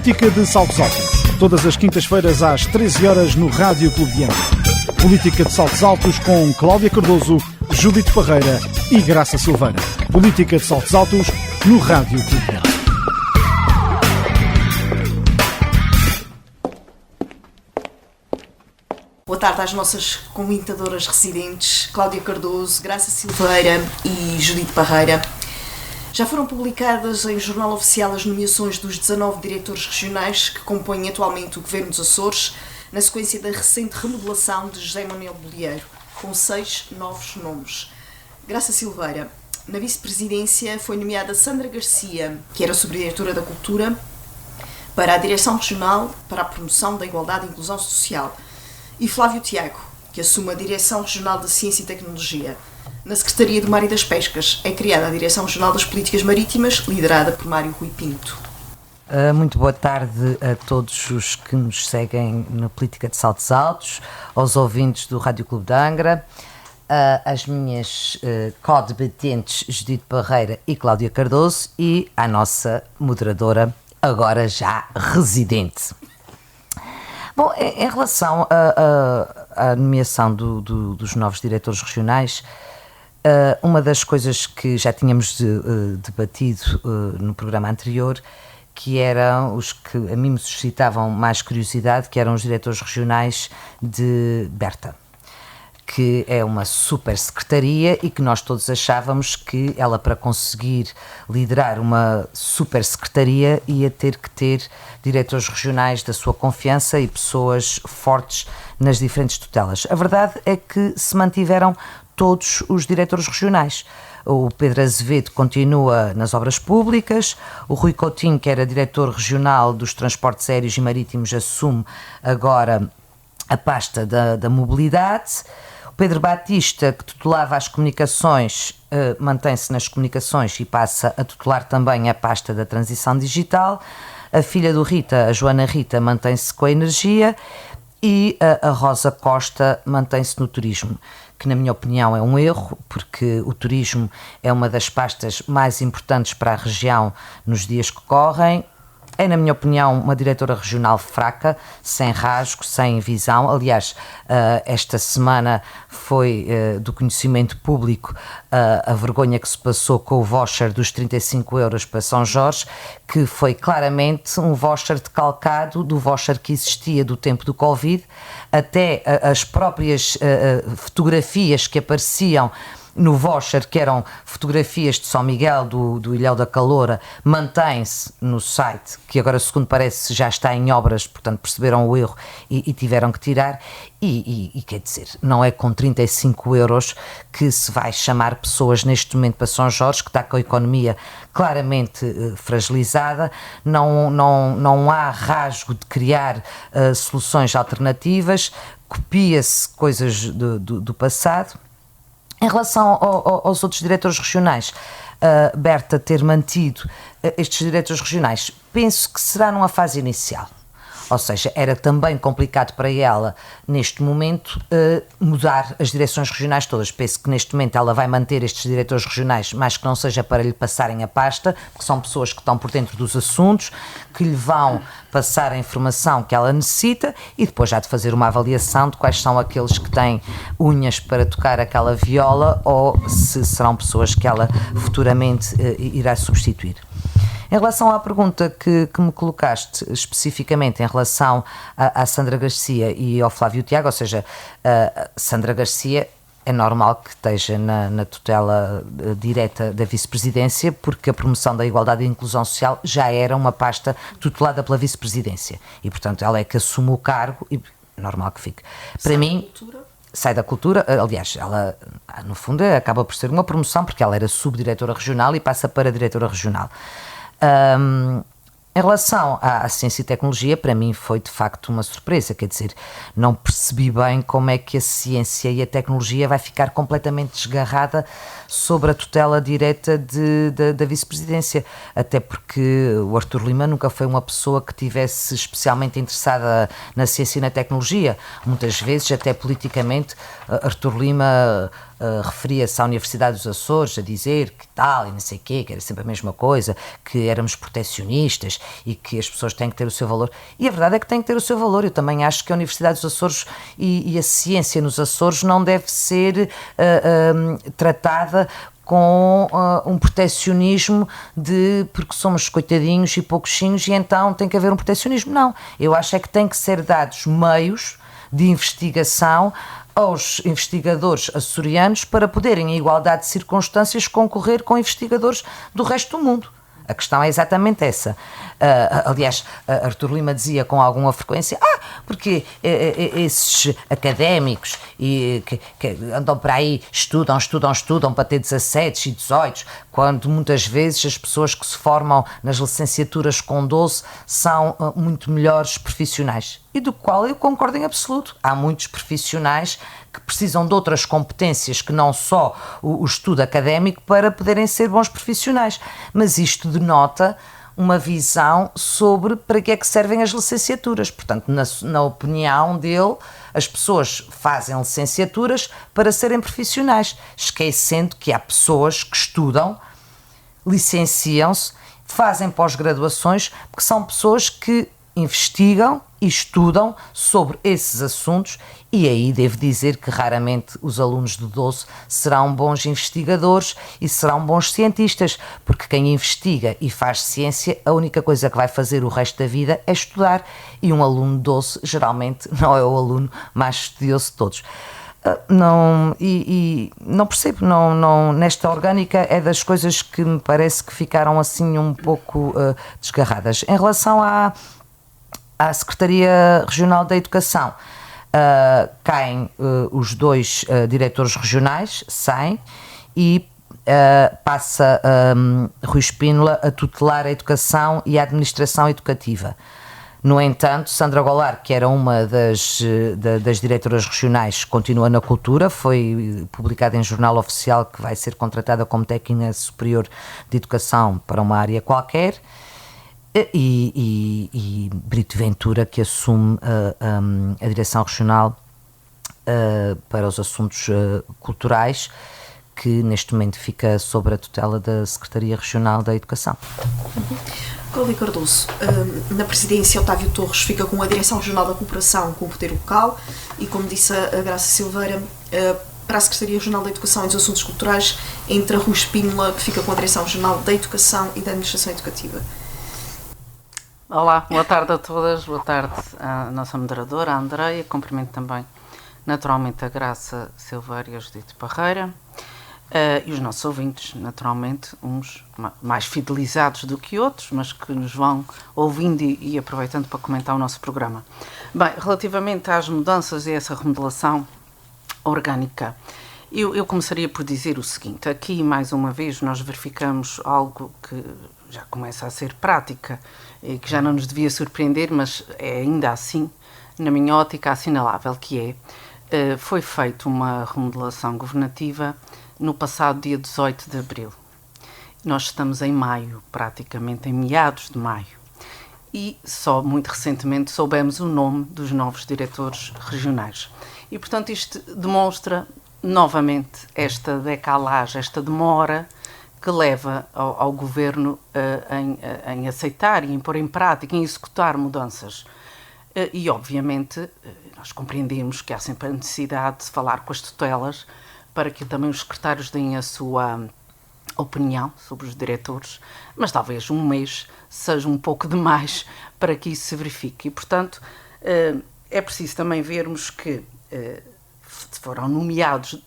Política de Saltos Altos. Todas as quintas-feiras às 13 horas no Rádio Clube de Angra. Política de Saltos Altos com Cláudia Cardoso, Judite Parreira e Graça Silveira. Política de Saltos Altos no Rádio Clube de Angra. Boa tarde às nossas comentadoras residentes, Cláudia Cardoso, Graça Silveira e Judite Parreira. Já foram publicadas em Jornal Oficial as nomeações dos 19 diretores regionais que compõem atualmente o Governo dos Açores, na sequência da recente remodelação de José Manuel Bolieiro, com 6 novos nomes. Graça Silveira, na vice-presidência foi nomeada Sandra Garcia, que era subdiretora da Cultura, para a Direção Regional para a Promoção da Igualdade e Inclusão Social, e Flávio Tiago, que assume a Direção Regional de Ciência e Tecnologia. Na Secretaria do Mar e das Pescas é criada a Direção Regional das Políticas Marítimas, liderada por Mário Rui Pinto. Muito boa tarde a todos os que nos seguem na Política de Saltos Altos, aos ouvintes do Rádio Clube de Angra, às minhas co-debatentes Judite Parreira e Cláudia Cardoso e à nossa moderadora, agora já residente. Bom, em relação à nomeação dos novos diretores regionais, uma das coisas que já tínhamos debatido no programa anterior, que eram os que a mim me suscitavam mais curiosidade, que eram os diretores regionais de Berta, que é uma super secretaria e que nós todos achávamos que ela, para conseguir liderar uma super secretaria, ia ter que ter diretores regionais da sua confiança e pessoas fortes nas diferentes tutelas. A verdade é que se mantiveram todos os diretores regionais. O Pedro Azevedo continua nas obras públicas, o Rui Coutinho, que era diretor regional dos transportes aéreos e marítimos, assume agora a pasta da mobilidade. O Pedro Batista, que tutelava as comunicações, mantém-se nas comunicações e passa a tutelar também a pasta da transição digital. A filha do Rita, a Joana Rita, mantém-se com a energia e a Rosa Costa mantém-se no turismo, que na minha opinião é um erro, porque o turismo é uma das pastas mais importantes para a região nos dias que correm. É, na minha opinião, uma diretora regional fraca, sem rasgo, sem visão. Aliás, esta semana foi do conhecimento público a vergonha que se passou com o voucher dos 35 euros para São Jorge, que foi claramente um voucher decalcado do voucher que existia do tempo do Covid. Até as próprias fotografias que apareciam no voucher, que eram fotografias de São Miguel, do Ilhéu da Caloura, mantém-se no site, que agora, segundo parece, já está em obras, portanto perceberam o erro e tiveram que tirar. E quer dizer, não é com 35 euros que se vai chamar pessoas neste momento para São Jorge, que está com a economia claramente fragilizada, não há rasgo de criar soluções alternativas, copia-se coisas do passado. Em relação aos outros diretores regionais, Berta ter mantido estes diretores regionais, penso que será numa fase inicial. Ou seja, era também complicado para ela, neste momento, mudar as direções regionais todas. Penso que neste momento ela vai manter estes diretores regionais, mas que não seja para lhe passarem a pasta, porque são pessoas que estão por dentro dos assuntos, que lhe vão passar a informação que ela necessita e depois já de fazer uma avaliação de quais são aqueles que têm unhas para tocar aquela viola ou se serão pessoas que ela futuramente irá substituir. Em relação à pergunta que me colocaste especificamente em relação à Sandra Garcia e ao Flávio Tiago, ou seja, Sandra Garcia é normal que esteja na tutela direta da vice-presidência, porque a promoção da igualdade e inclusão social já era uma pasta tutelada pela vice-presidência e, portanto, ela é que assume o cargo e normal que fique. Para mim, sai da cultura, aliás, ela no fundo acaba por ser uma promoção porque ela era subdiretora regional e passa para diretora regional. Em relação à ciência e tecnologia, para mim foi de facto uma surpresa, quer dizer, não percebi bem como é que a ciência e a tecnologia vai ficar completamente desgarrada sobre a tutela direta da vice-presidência, até porque o Artur Lima nunca foi uma pessoa que tivesse especialmente interessada na ciência e na tecnologia. Muitas vezes, até politicamente, Artur Lima referia-se à Universidade dos Açores a dizer que tal e não sei o quê, que era sempre a mesma coisa, que éramos proteccionistas e que as pessoas têm que ter o seu valor. E a verdade é que têm que ter o seu valor. Eu também acho que a Universidade dos Açores e a ciência nos Açores não deve ser tratada com um proteccionismo porque somos coitadinhos e pouquinhos e então tem que haver um proteccionismo. Não, eu acho é que tem que ser dados meios de investigação aos investigadores açorianos para poderem, em igualdade de circunstâncias, concorrer com investigadores do resto do mundo. A questão é exatamente essa. Aliás, Artur Lima dizia com alguma frequência, porque esses académicos que andam para aí, estudam para ter 17 e 18, quando muitas vezes as pessoas que se formam nas licenciaturas com 12 são muito melhores profissionais. E do qual eu concordo em absoluto. Há muitos profissionais que precisam de outras competências que não só o estudo académico para poderem ser bons profissionais. Mas isto denota uma visão sobre para que é que servem as licenciaturas. Portanto, na opinião dele, as pessoas fazem licenciaturas para serem profissionais, esquecendo que há pessoas que estudam, licenciam-se, fazem pós-graduações, porque são pessoas que investigam e estudam sobre esses assuntos, e aí devo dizer que raramente os alunos de 12 serão bons investigadores e serão bons cientistas, porque quem investiga e faz ciência, a única coisa que vai fazer o resto da vida é estudar, e um aluno de 12 geralmente não é o aluno mais estudioso de todos. Não percebo, nesta orgânica é das coisas que me parece que ficaram assim um pouco desgarradas. Em relação à Secretaria Regional da Educação, caem os dois diretores regionais, saem, e passa Rui Espínola a tutelar a educação e a administração educativa. No entanto, Sandra Goulart, que era uma das diretoras regionais, continua na cultura, foi publicada em jornal oficial que vai ser contratada como técnica superior de educação para uma área qualquer. E Brito Ventura, que assume a direção regional para os assuntos culturais, que neste momento fica sob a tutela da Secretaria Regional da Educação. Cláudia Cardoso, na presidência Otávio Torres fica com a Direção Regional da Cooperação com o poder local e, como disse a Graça Silveira, para a Secretaria Regional da Educação e dos Assuntos Culturais entra Rui Espínola, que fica com a Direção Regional da Educação e da Administração Educativa. Olá, boa tarde a todas, boa tarde à nossa moderadora, a Andreia, cumprimento também naturalmente a Graça Silveira e a Judite Parreira, e os nossos ouvintes, naturalmente, uns mais fidelizados do que outros, mas que nos vão ouvindo e aproveitando para comentar o nosso programa. Bem, relativamente às mudanças e essa remodelação orgânica, eu começaria por dizer o seguinte: aqui, mais uma vez, nós verificamos algo que já começa a ser prática e que já não nos devia surpreender, mas é ainda assim, na minha ótica, assinalável, que foi feita uma remodelação governativa no passado dia 18 de abril. Nós estamos em maio, praticamente em meados de maio, e só muito recentemente soubemos o nome dos novos diretores regionais. E, portanto, isto demonstra novamente esta decalagem, esta demora que leva ao governo em aceitar e em pôr em prática, em executar mudanças. E, obviamente, nós compreendemos que há sempre a necessidade de falar com as tutelas para que também os secretários deem a sua opinião sobre os diretores, mas talvez um mês seja um pouco demais para que isso se verifique. E, portanto, é preciso também vermos que foram nomeados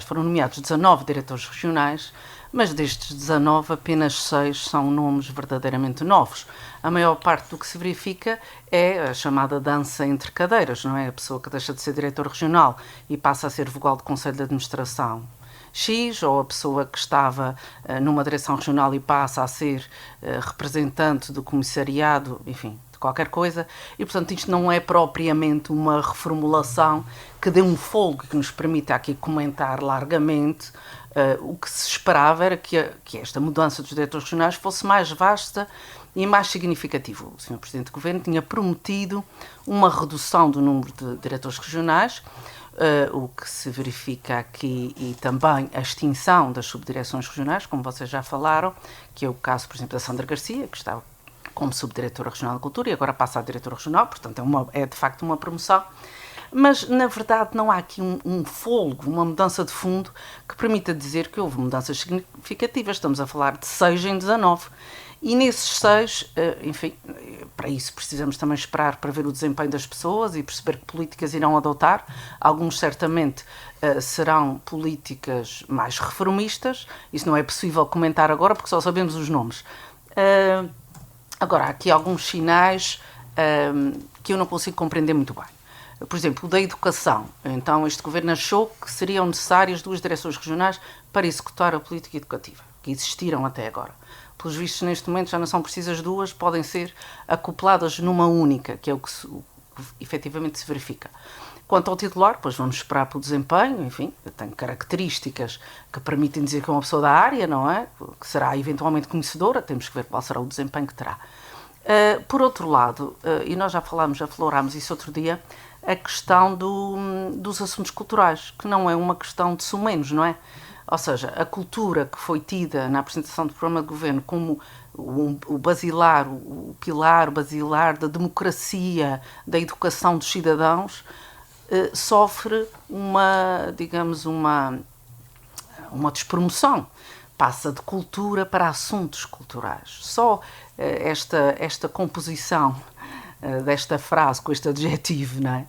foram nomeados 19 diretores regionais, mas destes 19 apenas 6 são nomes verdadeiramente novos. A maior parte do que se verifica é a chamada dança entre cadeiras, não é? A pessoa que deixa de ser diretor regional e passa a ser vogal do Conselho de Administração X, ou a pessoa que estava numa direção regional e passa a ser representante do comissariado, enfim, qualquer coisa, e portanto isto não é propriamente uma reformulação que dê um folgo que nos permita aqui comentar largamente. O que se esperava era que esta mudança dos diretores regionais fosse mais vasta e mais significativa. O Sr. Presidente do Governo tinha prometido uma redução do número de diretores regionais, o que se verifica aqui, e também a extinção das subdireções regionais, como vocês já falaram, que é o caso, por exemplo, da Sandra Garcia, que estava como subdiretora regional de cultura e agora passa a diretora regional, portanto é de facto uma promoção. Mas, na verdade, não há aqui um fôlego, uma mudança de fundo que permita dizer que houve mudanças significativas. Estamos a falar de 6 em 19. E nesses 6, enfim, para isso precisamos também esperar para ver o desempenho das pessoas e perceber que políticas irão adotar. Alguns certamente serão políticas mais reformistas. Isso não é possível comentar agora porque só sabemos os nomes. Agora, há aqui alguns sinais que eu não consigo compreender muito bem. Por exemplo, o da educação. Então, este governo achou que seriam necessárias 2 direções regionais para executar a política educativa, que existiram até agora. Pelos vistos, neste momento já não são precisas 2, podem ser acopladas numa única, que é o que efetivamente se verifica. Quanto ao titular, pois vamos esperar pelo desempenho, enfim, tem características que permitem dizer que é uma pessoa da área, não é? Que será eventualmente conhecedora, temos que ver qual será o desempenho que terá. Por outro lado, e nós já aflorámos isso outro dia, a questão dos assuntos culturais, que não é uma questão de sumenos, não é? Ou seja, a cultura que foi tida na apresentação do programa de governo como o basilar, o pilar basilar da democracia, da educação dos cidadãos, sofre uma despromoção. Passa de cultura para assuntos culturais. Só esta composição desta frase, com este adjetivo, não é?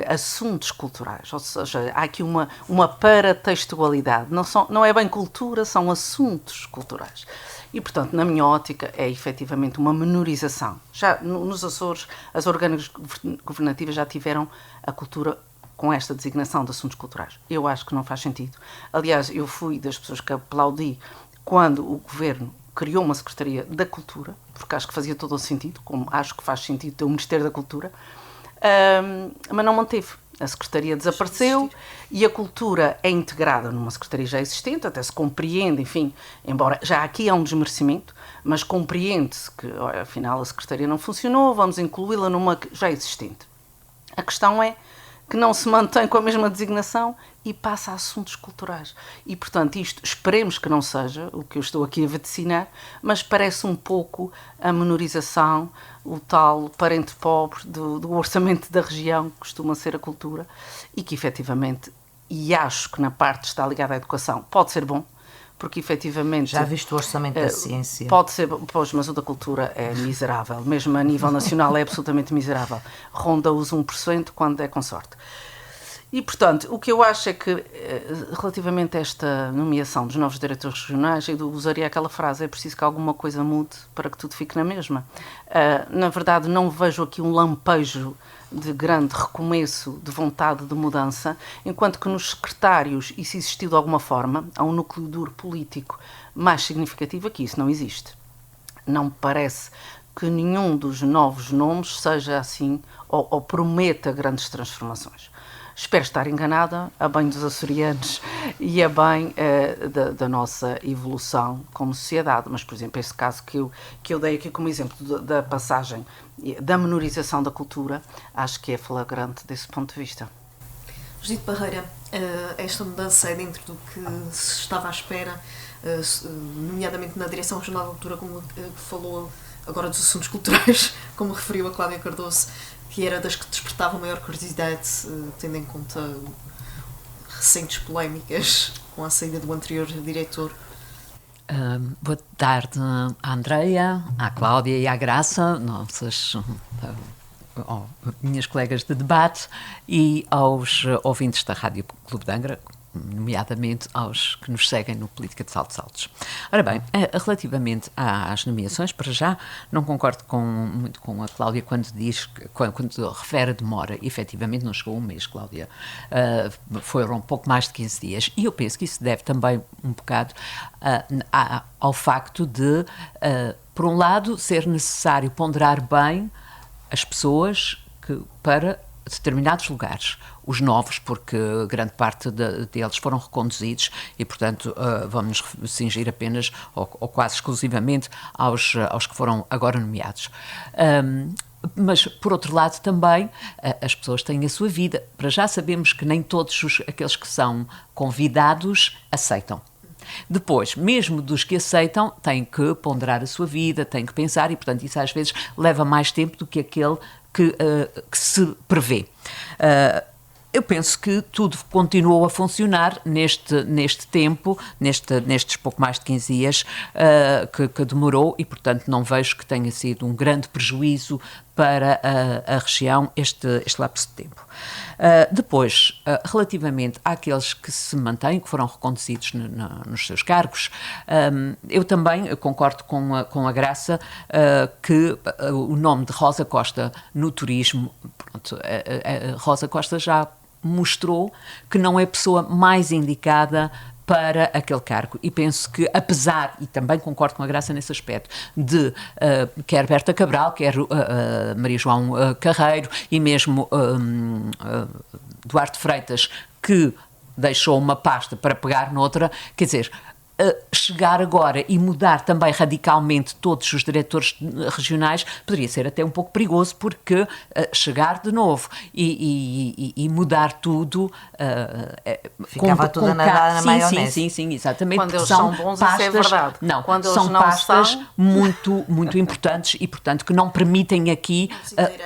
Assuntos culturais, ou seja, há aqui uma paratextualidade, não é bem cultura, são assuntos culturais. E, portanto, na minha ótica, é efetivamente uma menorização. Já nos Açores, as orgânicas governativas já tiveram a cultura com esta designação de assuntos culturais. Eu acho que não faz sentido. Aliás, eu fui das pessoas que aplaudi quando o governo criou uma Secretaria da Cultura, porque acho que fazia todo o sentido, como acho que faz sentido ter o Ministério da Cultura, mas não manteve. A Secretaria desapareceu e a cultura é integrada numa Secretaria já existente, até se compreende, enfim, embora já aqui há um desmerecimento, mas compreende-se que, afinal, a Secretaria não funcionou, vamos incluí-la numa já existente. A questão é que não se mantém com a mesma designação e passa a assuntos culturais. E, portanto, isto esperemos que não seja o que eu estou aqui a vaticinar, mas parece um pouco a menorização, o tal parente pobre do orçamento da região, que costuma ser a cultura, e que, efetivamente, e acho que na parte que está ligada à educação, pode ser bom, porque efetivamente... Já viste o orçamento da ciência? Pode ser, pois, mas o da cultura é miserável, mesmo a nível nacional é absolutamente miserável. Ronda os 1% quando é com sorte. E, portanto, o que eu acho é que, relativamente a esta nomeação dos novos diretores regionais, eu usaria aquela frase, é preciso que alguma coisa mude para que tudo fique na mesma. Na verdade, não vejo aqui um lampejo de grande recomeço, de vontade de mudança, enquanto que nos secretários isso existiu de alguma forma, há um núcleo duro político mais significativo, aqui isso não existe. Não me parece que nenhum dos novos nomes seja assim ou prometa grandes transformações. Espero estar enganada, a bem dos açorianos e a bem da nossa evolução como sociedade. Mas, por exemplo, este caso que eu dei aqui como exemplo da passagem, da menorização da cultura, acho que é flagrante desse ponto de vista. Judite Parreira, esta mudança é dentro do que se estava à espera, nomeadamente na Direção Regional da Cultura, como falou agora dos assuntos culturais, como referiu a Cláudia Cardoso, que era das que despertavam maior curiosidade, tendo em conta recentes polémicas com a saída do anterior diretor. Boa tarde à Andreia, à Cláudia e à Graça, nossas minhas colegas de debate, e aos ouvintes da Rádio Clube de Angra, nomeadamente aos que nos seguem no Política de Saltos Altos. Ora bem, relativamente às nomeações, para já, não concordo muito com a Cláudia quando refere a demora. Efetivamente não chegou um mês, Cláudia. Foram um pouco mais de 15 dias. E eu penso que isso deve também um bocado ao facto de, por um lado, ser necessário ponderar bem as pessoas para determinados lugares, os novos, porque grande parte deles foram reconduzidos e, portanto, vamos nos cingir apenas ou quase exclusivamente aos que foram agora nomeados. Mas, por outro lado, também as pessoas têm a sua vida. Para já sabemos que nem todos aqueles que são convidados aceitam. Depois, mesmo dos que aceitam, têm que ponderar a sua vida, têm que pensar e, portanto, isso às vezes leva mais tempo do que aquele que se prevê. Eu penso que tudo continuou a funcionar neste tempo, nestes pouco mais de 15 dias que demorou e, portanto, não vejo que tenha sido um grande prejuízo para a região este lapso de tempo. Depois, relativamente àqueles que se mantêm, que foram reconduzidos nos seus cargos, eu também concordo com a Graça que o nome de Rosa Costa no turismo, pronto, Rosa Costa já mostrou que não é a pessoa mais indicada para aquele cargo e penso que apesar, e também concordo com a Graça nesse aspecto, de quer Berta Cabral, quer Maria João Carreiro e mesmo Duarte Freitas, que deixou uma pasta para pegar noutra, quer dizer, chegar agora e mudar também radicalmente todos os diretores regionais poderia ser até um pouco perigoso, porque chegar de novo e mudar tudo ficava tudo a nadar na maionese. Sim, exatamente. Quando eles são bons, pastas, isso é verdade. Não, quando são eles não pastas são... muito importantes e, portanto, que não permitem aqui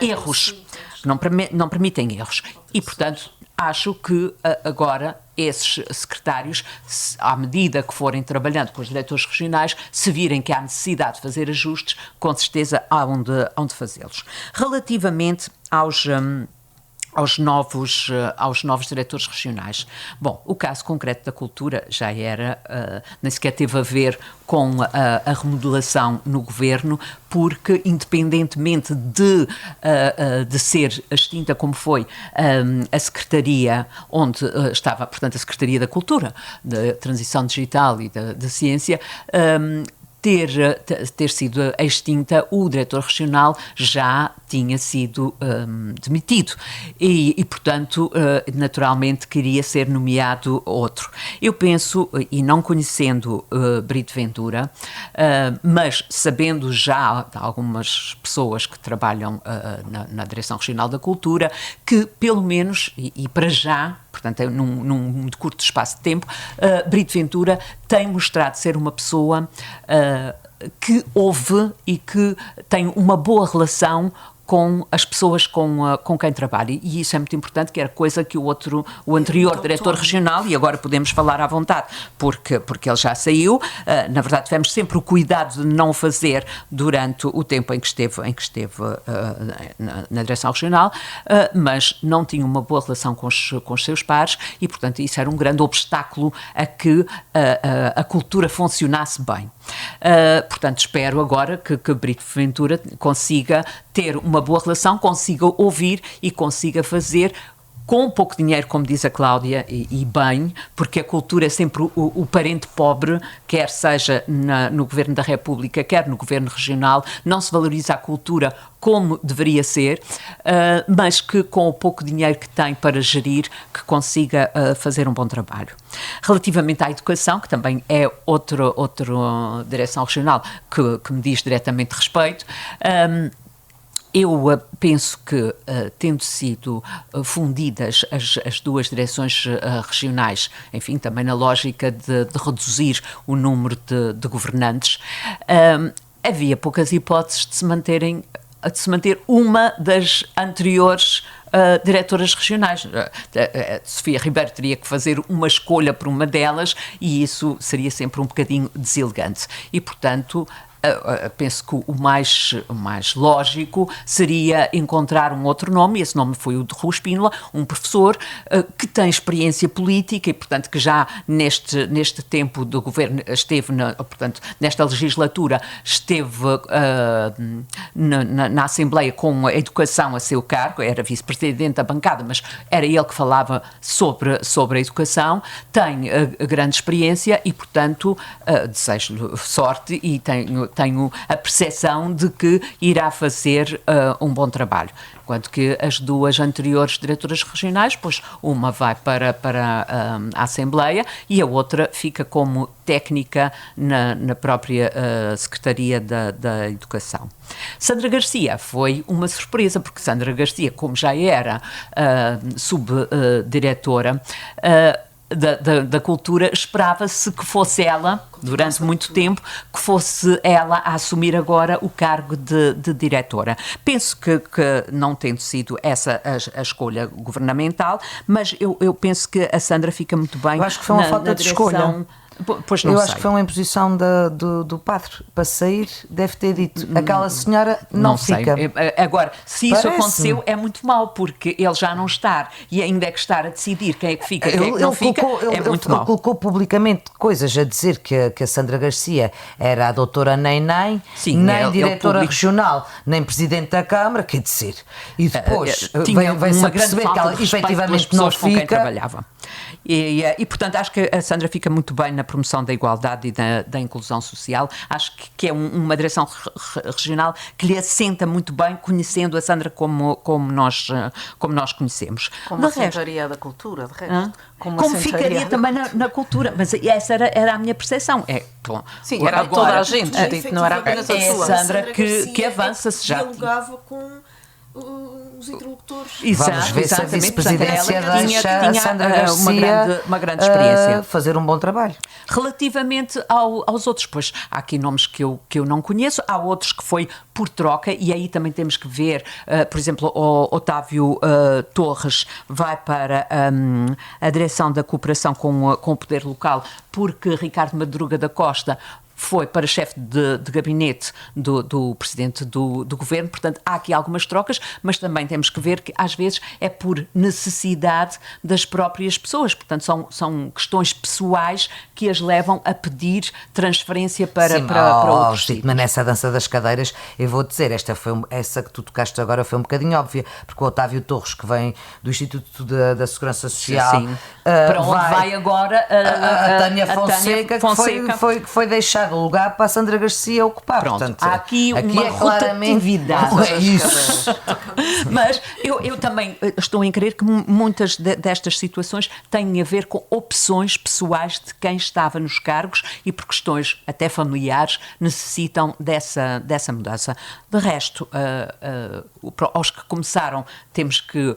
erros. Não permitem erros. E, portanto, acho que agora esses secretários, à medida que forem trabalhando com os diretores regionais, se virem que há necessidade de fazer ajustes, com certeza há onde fazê-los. Relativamente aos novos diretores regionais. Bom, o caso concreto da cultura já era, nem sequer teve a ver com a remodelação no governo, porque independentemente de ser extinta como foi a Secretaria onde estava, portanto, a Secretaria da Cultura, da Transição Digital e da Ciência, ter sido extinta, o diretor regional já tinha sido demitido e, portanto, naturalmente queria ser nomeado outro. Eu penso, e não conhecendo Brito Ventura, mas sabendo já de algumas pessoas que trabalham na Direção Regional da Cultura, que pelo menos, e para já, portanto, num curto espaço de tempo, Brito Ventura tem mostrado ser uma pessoa que ouve e que tem uma boa relação com as pessoas com quem trabalha, e isso é muito importante, que era coisa que o anterior diretor regional, e agora podemos falar à vontade, porque ele já saiu, na verdade tivemos sempre o cuidado de não o fazer durante o tempo em que esteve na direção regional, mas não tinha uma boa relação com os seus pares e, portanto, isso era um grande obstáculo a que a cultura funcionasse bem. Portanto, espero agora que Brito Ventura consiga ter uma boa relação, consiga ouvir e consiga fazer com pouco dinheiro, como diz a Cláudia, e bem, porque a cultura é sempre o parente pobre, quer seja no Governo da República, quer no Governo Regional, não se valoriza a cultura como deveria ser, mas que com o pouco dinheiro que tem para gerir, que consiga fazer um bom trabalho. Relativamente à educação, que também é outra direção regional que me diz diretamente respeito, eu penso que, tendo sido fundidas as duas direções regionais, enfim, também na lógica de reduzir o número de governantes, havia poucas hipóteses de se manter uma das anteriores diretoras regionais. Sofia Ribeiro teria que fazer uma escolha por uma delas e isso seria sempre um bocadinho deselegante. E, portanto, penso que o mais lógico seria encontrar um outro nome, e esse nome foi o de Rui Espínola, um professor que tem experiência política e, portanto, que já neste tempo do governo esteve, portanto, nesta legislatura, esteve na Assembleia com a educação a seu cargo, era vice-presidente da bancada, mas era ele que falava sobre a educação, tem grande experiência e, portanto, desejo-lhe sorte e tenho tenho a percepção de que irá fazer um bom trabalho. Enquanto que as duas anteriores diretoras regionais, pois uma vai para a Assembleia e a outra fica como técnica na própria Secretaria da Educação. Sandra Garcia foi uma surpresa, porque Sandra Garcia, como já era subdiretora da cultura, esperava-se que fosse ela, durante muito tempo, que fosse ela a assumir agora o cargo de diretora. Penso que não tendo sido essa a escolha governamental, mas eu penso que a Sandra fica muito bem. Eu acho que foi uma falta de escolha. Pois não eu sei. acho que foi uma imposição do padre para sair, deve ter dito, aquela senhora não fica. Sei. Agora, se isso Parece-me. aconteceu, é muito mau, porque ele já não está e ainda é que estar a decidir quem é que fica, quem é que não fica, é muito mau. Ele colocou publicamente coisas a dizer que a Sandra Garcia era a doutora nem Sim, diretora ele regional, nem presidente da Câmara, quer dizer, e depois tinha vem-se uma a grande perceber que falta ela de respeito pelas efetivamente não pessoas com quem fica. trabalhava. E, portanto, acho que a Sandra fica muito bem na promoção da igualdade e da inclusão social. Acho que é uma direção regional que lhe assenta muito bem, conhecendo a Sandra como nós conhecemos. Como a Secretaria da Cultura, de resto. Como ficaria também na cultura. Mas essa era a minha percepção. Sim, era agora, toda a gente, não era apenas a é sua. a Sandra que avança-se já. Dialogava com os interlocutores. Vamos ver se a vice-presidência deixa a Sandra Garcia uma grande experiência. Fazer um bom trabalho. Relativamente aos outros, pois há aqui nomes que eu não conheço, há outros que foi por troca, e aí também temos que ver, por exemplo, o Otávio Torres vai para a direção da cooperação com o poder local, porque Ricardo Madruga da Costa foi para chefe de gabinete do presidente do governo. Portanto, há aqui algumas trocas, mas também temos que ver que às vezes é por necessidade das próprias pessoas. Portanto, são questões pessoais que as levam a pedir transferência para outros sítios. Mas nessa dança das cadeiras, eu vou dizer, essa que tu tocaste agora foi um bocadinho óbvia, porque o Otávio Torres, que vem do Instituto da Segurança Social, sim. Para onde vai agora a Tânia Fonseca, que foi deixar o lugar para a Sandra Garcia ocupar. Pronto, portanto, há aqui uma rotatividade. É isso. Mas eu também estou a crer que muitas destas situações têm a ver com opções pessoais de quem estava nos cargos e por questões até familiares necessitam dessa mudança. De resto, aos que começaram, temos que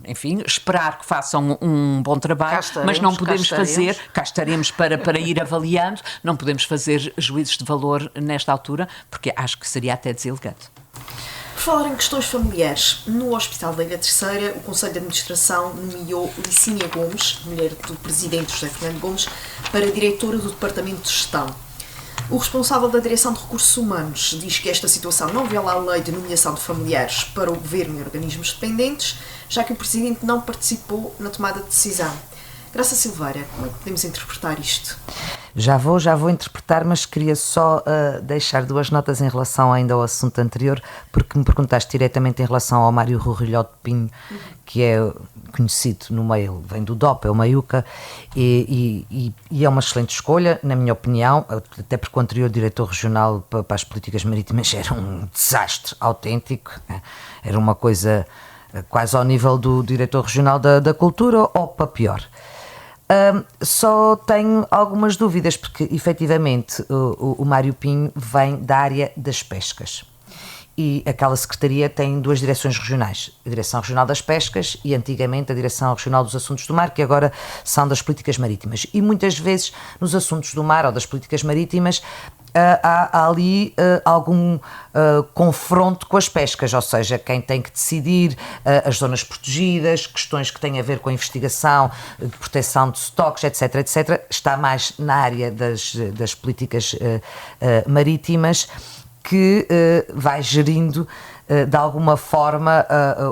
enfim, esperar que façam um bom trabalho, mas não podemos fazer, cá estaremos para ir avaliando, não podemos fazer juízos de valor nesta altura, porque acho que seria até deselegante. Por falar em questões familiares, no Hospital da Ilha Terceira, o Conselho de Administração nomeou Licínia Gomes, mulher do presidente José Fernando Gomes, para diretora do Departamento de Gestão. O responsável da Direção de Recursos Humanos diz que esta situação não viola a lei de nomeação de familiares para o Governo e organismos dependentes, já que o Presidente não participou na tomada de decisão. Graça Silveira, como é que podemos interpretar isto? Já vou interpretar, mas queria só deixar duas notas em relação ainda ao assunto anterior, porque me perguntaste diretamente em relação ao Mário Rourilhó de Pinho, que é conhecido no meio, vem do DOP, é o Maiuca, e é uma excelente escolha, na minha opinião, até porque o anterior diretor regional para as políticas marítimas era um desastre autêntico, né? Era uma coisa quase ao nível do diretor regional da cultura, ou para pior. Só tenho algumas dúvidas, porque efetivamente o Mário Pinho vem da área das pescas e aquela secretaria tem duas direções regionais, a Direção Regional das Pescas e antigamente a Direção Regional dos Assuntos do Mar, que agora são das políticas marítimas, e muitas vezes nos assuntos do mar ou das políticas marítimas há ali algum confronto com as pescas, ou seja, quem tem que decidir, as zonas protegidas, questões que têm a ver com a investigação, de proteção de estoques, etc, está mais na área das políticas marítimas, que vai gerindo de alguma forma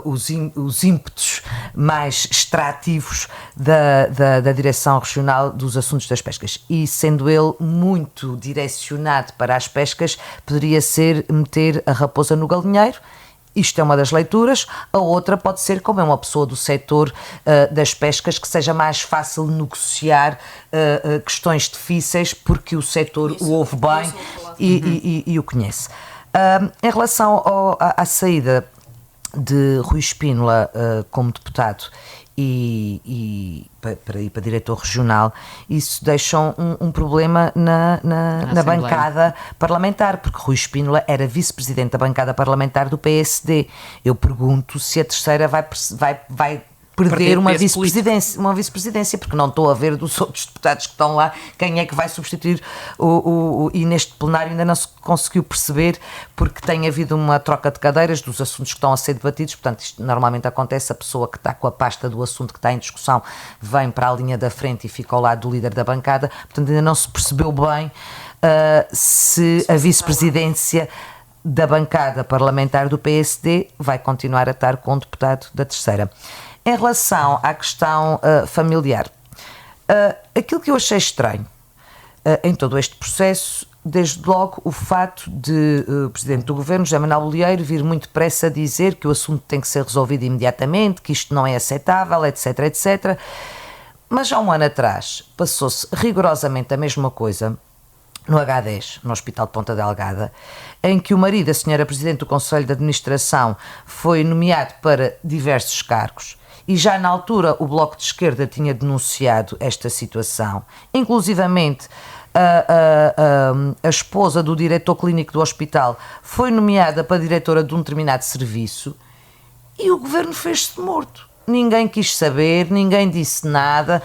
os ímpetos mais extrativos da Direção Regional dos Assuntos das Pescas, e sendo ele muito direcionado para as pescas, poderia ser meter a raposa no galinheiro. Isto é uma das leituras. A outra pode ser como é uma pessoa do setor das pescas, que seja mais fácil negociar questões difíceis, porque o setor o ouve bem e o conhece. Em relação à saída de Rui Espínola como deputado e para ir para diretor regional, isso deixa um problema na bancada parlamentar, porque Rui Espínola era vice-presidente da bancada parlamentar do PSD. Eu pergunto se a Terceira vai perder uma vice-presidência, porque não estou a ver dos outros deputados que estão lá quem é que vai substituir e neste plenário ainda não se conseguiu perceber, porque tem havido uma troca de cadeiras dos assuntos que estão a ser debatidos. Portanto, isto normalmente acontece, a pessoa que está com a pasta do assunto que está em discussão vem para a linha da frente e fica ao lado do líder da bancada. Portanto, ainda não se percebeu bem se a vice-presidência da bancada parlamentar do PSD vai continuar a estar com o deputado da Terceira. Em relação à questão familiar, aquilo que eu achei estranho em todo este processo, desde logo o facto de o Presidente do Governo, José Manuel Bolieiro, vir muito depressa dizer que o assunto tem que ser resolvido imediatamente, que isto não é aceitável, etc, etc. Mas há um ano atrás passou-se rigorosamente a mesma coisa no H10, no Hospital de Ponta Delgada, em que o marido da senhora Presidente do Conselho de Administração foi nomeado para diversos cargos. E já na altura o Bloco de Esquerda tinha denunciado esta situação. Inclusivamente, a esposa do diretor clínico do hospital foi nomeada para diretora de um determinado serviço e o governo fez-se de morto. Ninguém quis saber, ninguém disse nada,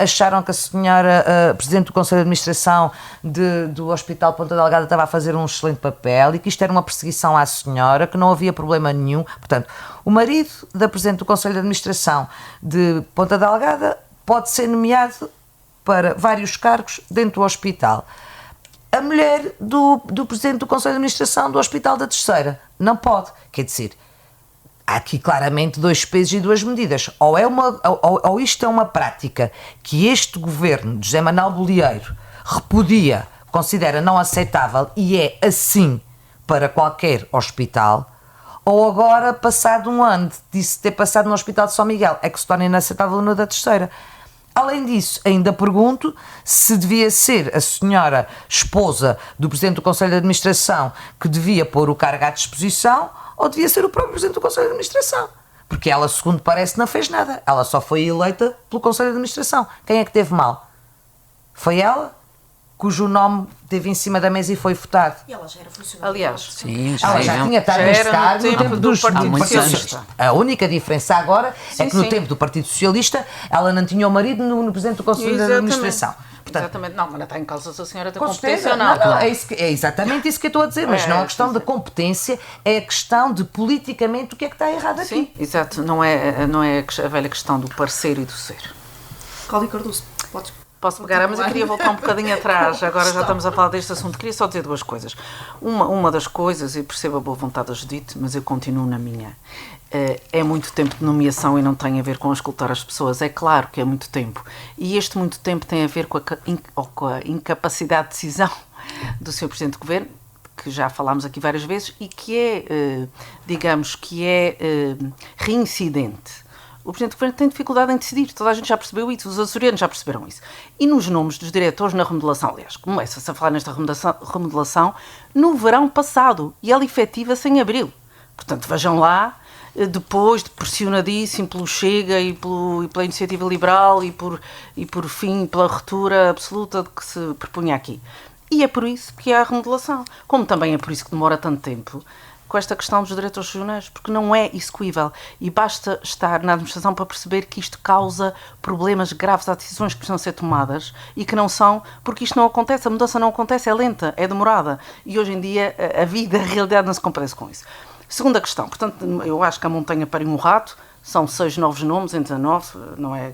acharam que a senhora Presidente do Conselho de Administração do Hospital Ponta Delgada estava a fazer um excelente papel e que isto era uma perseguição à senhora, que não havia problema nenhum. Portanto, o marido da Presidente do Conselho de Administração de Ponta Delgada pode ser nomeado para vários cargos dentro do hospital. A mulher do Presidente do Conselho de Administração do Hospital da Terceira não pode. Quer dizer, há aqui claramente dois pesos e duas medidas. Ou isto é uma prática que este governo de José Manuel Bolieiro repudia, considera não aceitável e é assim para qualquer hospital, ou agora, passado um ano de ter passado no Hospital de São Miguel, é que se torna inaceitável no da Terceira. Além disso, ainda pergunto se devia ser a senhora esposa do Presidente do Conselho de Administração que devia pôr o cargo à disposição ou devia ser o próprio Presidente do Conselho de Administração. Porque ela, segundo parece, não fez nada. Ela só foi eleita pelo Conselho de Administração. Quem é que teve mal? Foi ela, cujo nome teve em cima da mesa e foi votado. E ela já era funcionária. Aliás, Sim, Ela já tinha estado neste cargo no tempo do Partido Socialista. A única diferença agora é que no tempo do Partido Socialista ela não tinha o marido no Presidente do Conselho de Administração. Portanto, exatamente, não, mas não está em causa se a senhora tem com competência certeza, ou não. é exatamente isso que eu estou a dizer, mas não é a questão da competência, é a questão de politicamente o que é que está errado aqui. Sim, exato, não é a velha questão do parecer e do ser. Cláudia Cardoso, podes. Posso pegar, mas eu queria voltar um bocadinho atrás, agora já estamos a falar deste assunto, queria só dizer duas coisas. Uma das coisas, e percebo a boa vontade da Judite, mas eu continuo na minha, é muito tempo de nomeação e não tem a ver com escutar as pessoas, é claro que é muito tempo, e este muito tempo tem a ver com a incapacidade de decisão do Sr. Presidente do Governo, que já falámos aqui várias vezes, e que é, digamos, que é reincidente. O Presidente do Governo tem dificuldade em decidir, toda a gente já percebeu isso, os açorianos já perceberam isso. E nos nomes dos diretores na remodelação, aliás, começa-se a falar nesta remodelação no verão passado, e ela efetiva-se em abril. Portanto, vejam lá, depois de pressionadíssimo pelo Chega e pela Iniciativa Liberal e por fim, pela ruptura absoluta de que se propunha aqui. E é por isso que há a remodelação. Como também é por isso que demora tanto tempo com esta questão dos diretores regionais, porque não é execuível e basta estar na administração para perceber que isto causa problemas graves às decisões que precisam ser tomadas e que não são, porque isto não acontece, a mudança não acontece, é lenta, é demorada e hoje em dia a vida, a realidade não se comparece com isso. Segunda questão, portanto, eu acho que a montanha pariu um rato, são 6 novos nomes em 19, não é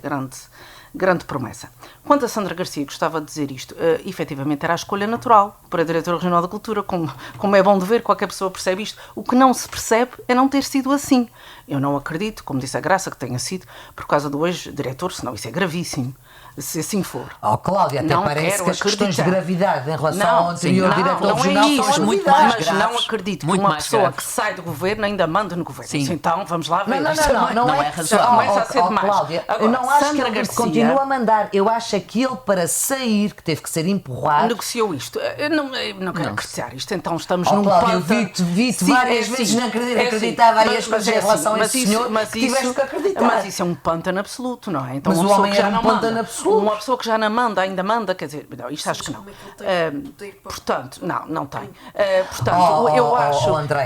grande promessa. Quanto a Sandra Garcia, gostava de dizer isto, efetivamente era a escolha natural para a Diretora Regional da Cultura, como é bom de ver, qualquer pessoa percebe isto. O que não se percebe é não ter sido assim. Eu não acredito, como disse a Graça, que tenha sido por causa do ex-diretor, senão isso é gravíssimo. se assim for. Cláudia, até Não parece quero que as questões de acreditar. gravidade em relação ao anterior diretor não regional é são isso, muito mas mais não graves. acredito que muito uma mais pessoa graves. que sai do governo ainda manda no governo. Sim. Então, vamos lá ver. Não Isto não é é razoável. já começa a ser demais. Cláudia, eu Agora, não acho que Sandra ele Garcia continua a mandar. Eu acho que ele, para sair, que teve que ser empurrado. negociou isto. Eu não quero acreditar isto. Então estamos Oh, num Cláudia, eu pântano. vi-te Sim, várias é vezes assim, não é acreditar assim. várias coisas em relação a esse senhor que tiveste que acreditar. Mas isso é um pântano absoluto, não é? Então, Mas uma o pessoa homem que já era um não pântano manda, absoluto. uma pessoa que já não manda, ainda manda, quer dizer, não, isto acho que não. Como é que ele tem poder para- Portanto, não tem. Portanto,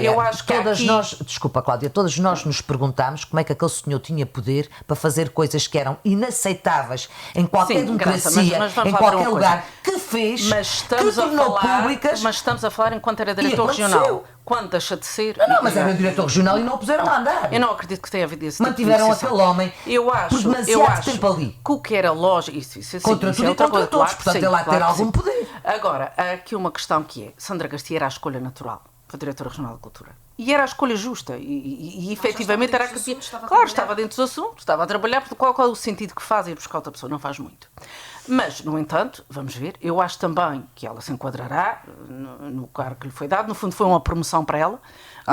eu acho que todas aqui... nós, desculpa Cláudia, todos nós nos perguntámos como é que aquele senhor tinha poder para fazer coisas que eram inaceitáveis em qualquer Sim, democracia, Graça, mas vamos em lá ver qualquer uma lugar, coisa. que fez, Mas que tornou públicas. mas estamos a falar enquanto era diretor aconteceu. regional. Quando deixa de ser... Não, mas era o diretor regional e não o puseram a andar. Eu não acredito que tenha havido esse tipo de Mantiveram negociação. aquele homem por demasiado tempo ali. Que o que era lógico... Isso, Contra isso tudo é e outra contra coisa, todos, claro que portanto sim, ele há de ter claro que algum sim. poder. Agora, há aqui uma questão que é... Sandra Garcia era a escolha natural para a diretora regional de cultura. E era a escolha justa. E efetivamente era a que... Estava dentro dos assuntos, estava a trabalhar, porque qual é o sentido que faz ir buscar outra pessoa? Não faz muito. Mas, no entanto, vamos ver, eu acho também que ela se enquadrará no cargo que lhe foi dado. No fundo, foi uma promoção para ela.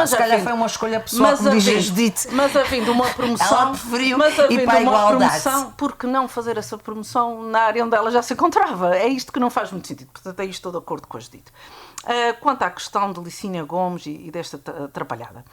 Se calhar foi uma escolha pessoal, como diz a Judite. Mas havendo uma promoção... Ela preferiu ir para a igualdade. Por que não fazer essa promoção na área onde ela já se encontrava? É isto que não faz muito sentido. Portanto, é isto estou de acordo com a Judite. Quanto à questão de Licínia Gomes e desta atrapalhada,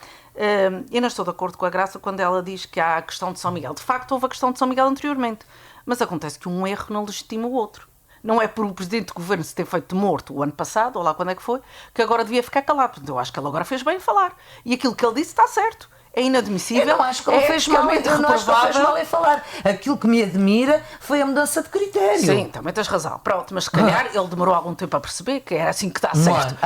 eu não estou de acordo com a Graça quando ela diz que há a questão de São Miguel. De facto, houve a questão de São Miguel anteriormente. Mas acontece que um erro não legitima o outro. Não é por o Presidente do Governo se ter feito morto o ano passado, ou lá quando é que foi, que agora devia ficar calado. Eu acho que ele agora fez bem em falar. E aquilo que ele disse está certo. É inadmissível. Eu não acho que ele fez mal, eu não acho que ele fez mal em falar. Aquilo que me admira foi a mudança de critério. Sim, também tens razão. Pronto, mas se calhar ele demorou algum tempo a perceber que era assim que está certo.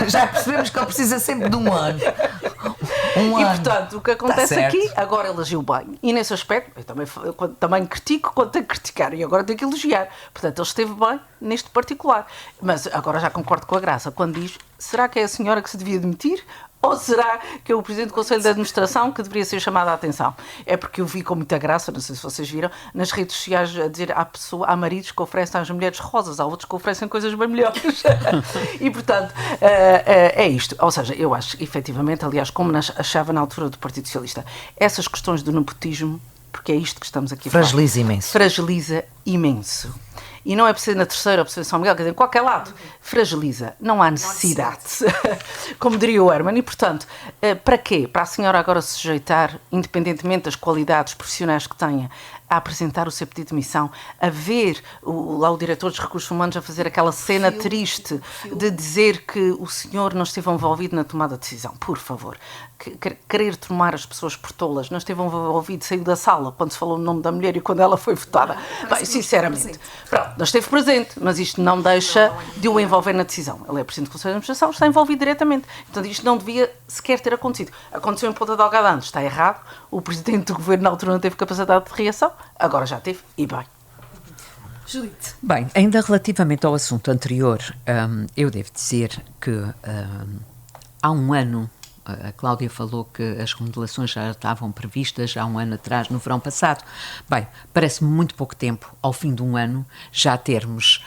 Já percebemos que ele precisa sempre de um ano. E portanto, o que acontece aqui, agora ele agiu bem. E nesse aspecto, eu também critico quando tenho que criticar. E agora tenho que elogiar. Portanto, ele esteve bem neste particular. Mas agora já concordo com a Graça quando diz: será que é a senhora que se devia demitir? Ou será que é o Presidente do Conselho de Administração que deveria ser chamado a atenção? É porque eu vi com muita graça, não sei se vocês viram, nas redes sociais a dizer há maridos que oferecem às mulheres rosas, há outros que oferecem coisas bem melhores. E, portanto, é isto. Ou seja, eu acho, efetivamente, aliás, como achava na altura do Partido Socialista, essas questões do nepotismo, porque é isto que estamos aqui a falar. Fragiliza imenso. Fragiliza imenso. E não é preciso na terceira ou por São Miguel, quer dizer, em qualquer lado, fragiliza. Não há necessidade. Como diria o Herman. E, portanto, para quê? Para a senhora agora se sujeitar, independentemente das qualidades profissionais que tenha, a apresentar o seu pedido de demissão, a ver lá o diretor dos recursos humanos a fazer aquela cena triste de dizer que o senhor não esteve envolvido na tomada de decisão. Por favor. Querer tomar as pessoas por tolas. Não esteve envolvido, saiu da sala quando se falou o nome da mulher e quando ela foi votada. Bem, sinceramente. Pronto, não esteve presente, mas isto não deixa de o envolver na decisão. Ele é Presidente do Conselho de Administração, está envolvido diretamente. Portanto, isto não devia sequer ter acontecido. Aconteceu em Ponta Delgada antes, está errado. O Presidente do Governo na altura não teve capacidade de reação, agora já teve, e bem. Judite. Bem, ainda relativamente ao assunto anterior, eu devo dizer que há um ano, a Cláudia falou que as remodelações já estavam previstas há um ano atrás, no verão passado. Bem, parece-me muito pouco tempo, ao fim de um ano, já termos,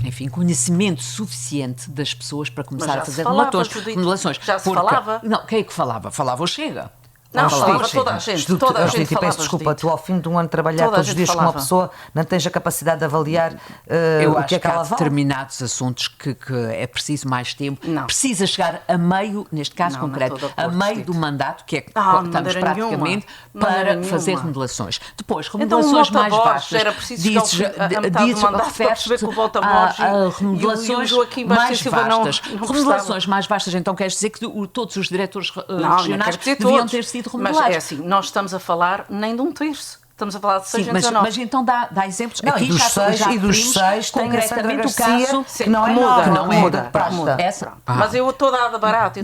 enfim, conhecimento suficiente das pessoas para começar a fazer remodelações. Já se falava? Não, quem é que falava? Falava o Chega. Não, falava toda a gente. Toda a gente falava. Peço desculpa, tu ao fim de um ano trabalhar todos os dias com uma pessoa, não tens a capacidade de avaliar o que é que ela há determinados assuntos que é preciso mais tempo. Não. Precisa chegar a meio, neste caso concreto, a meio do mandato, que é que estamos praticamente para fazer remodelações. Depois, remodelações mais vastas. Era preciso refere-te a remodelações mais vastas. Remodelações mais vastas, então queres dizer que todos os diretores regionais deviam ter sido remodelados. Mas é assim, nós estamos a falar nem de um terço. Estamos a falar de 6 mas então dá exemplos. Não, aqui e dos seis tem a Sandra Garcia, que não muda. Mas eu estou a dar barato.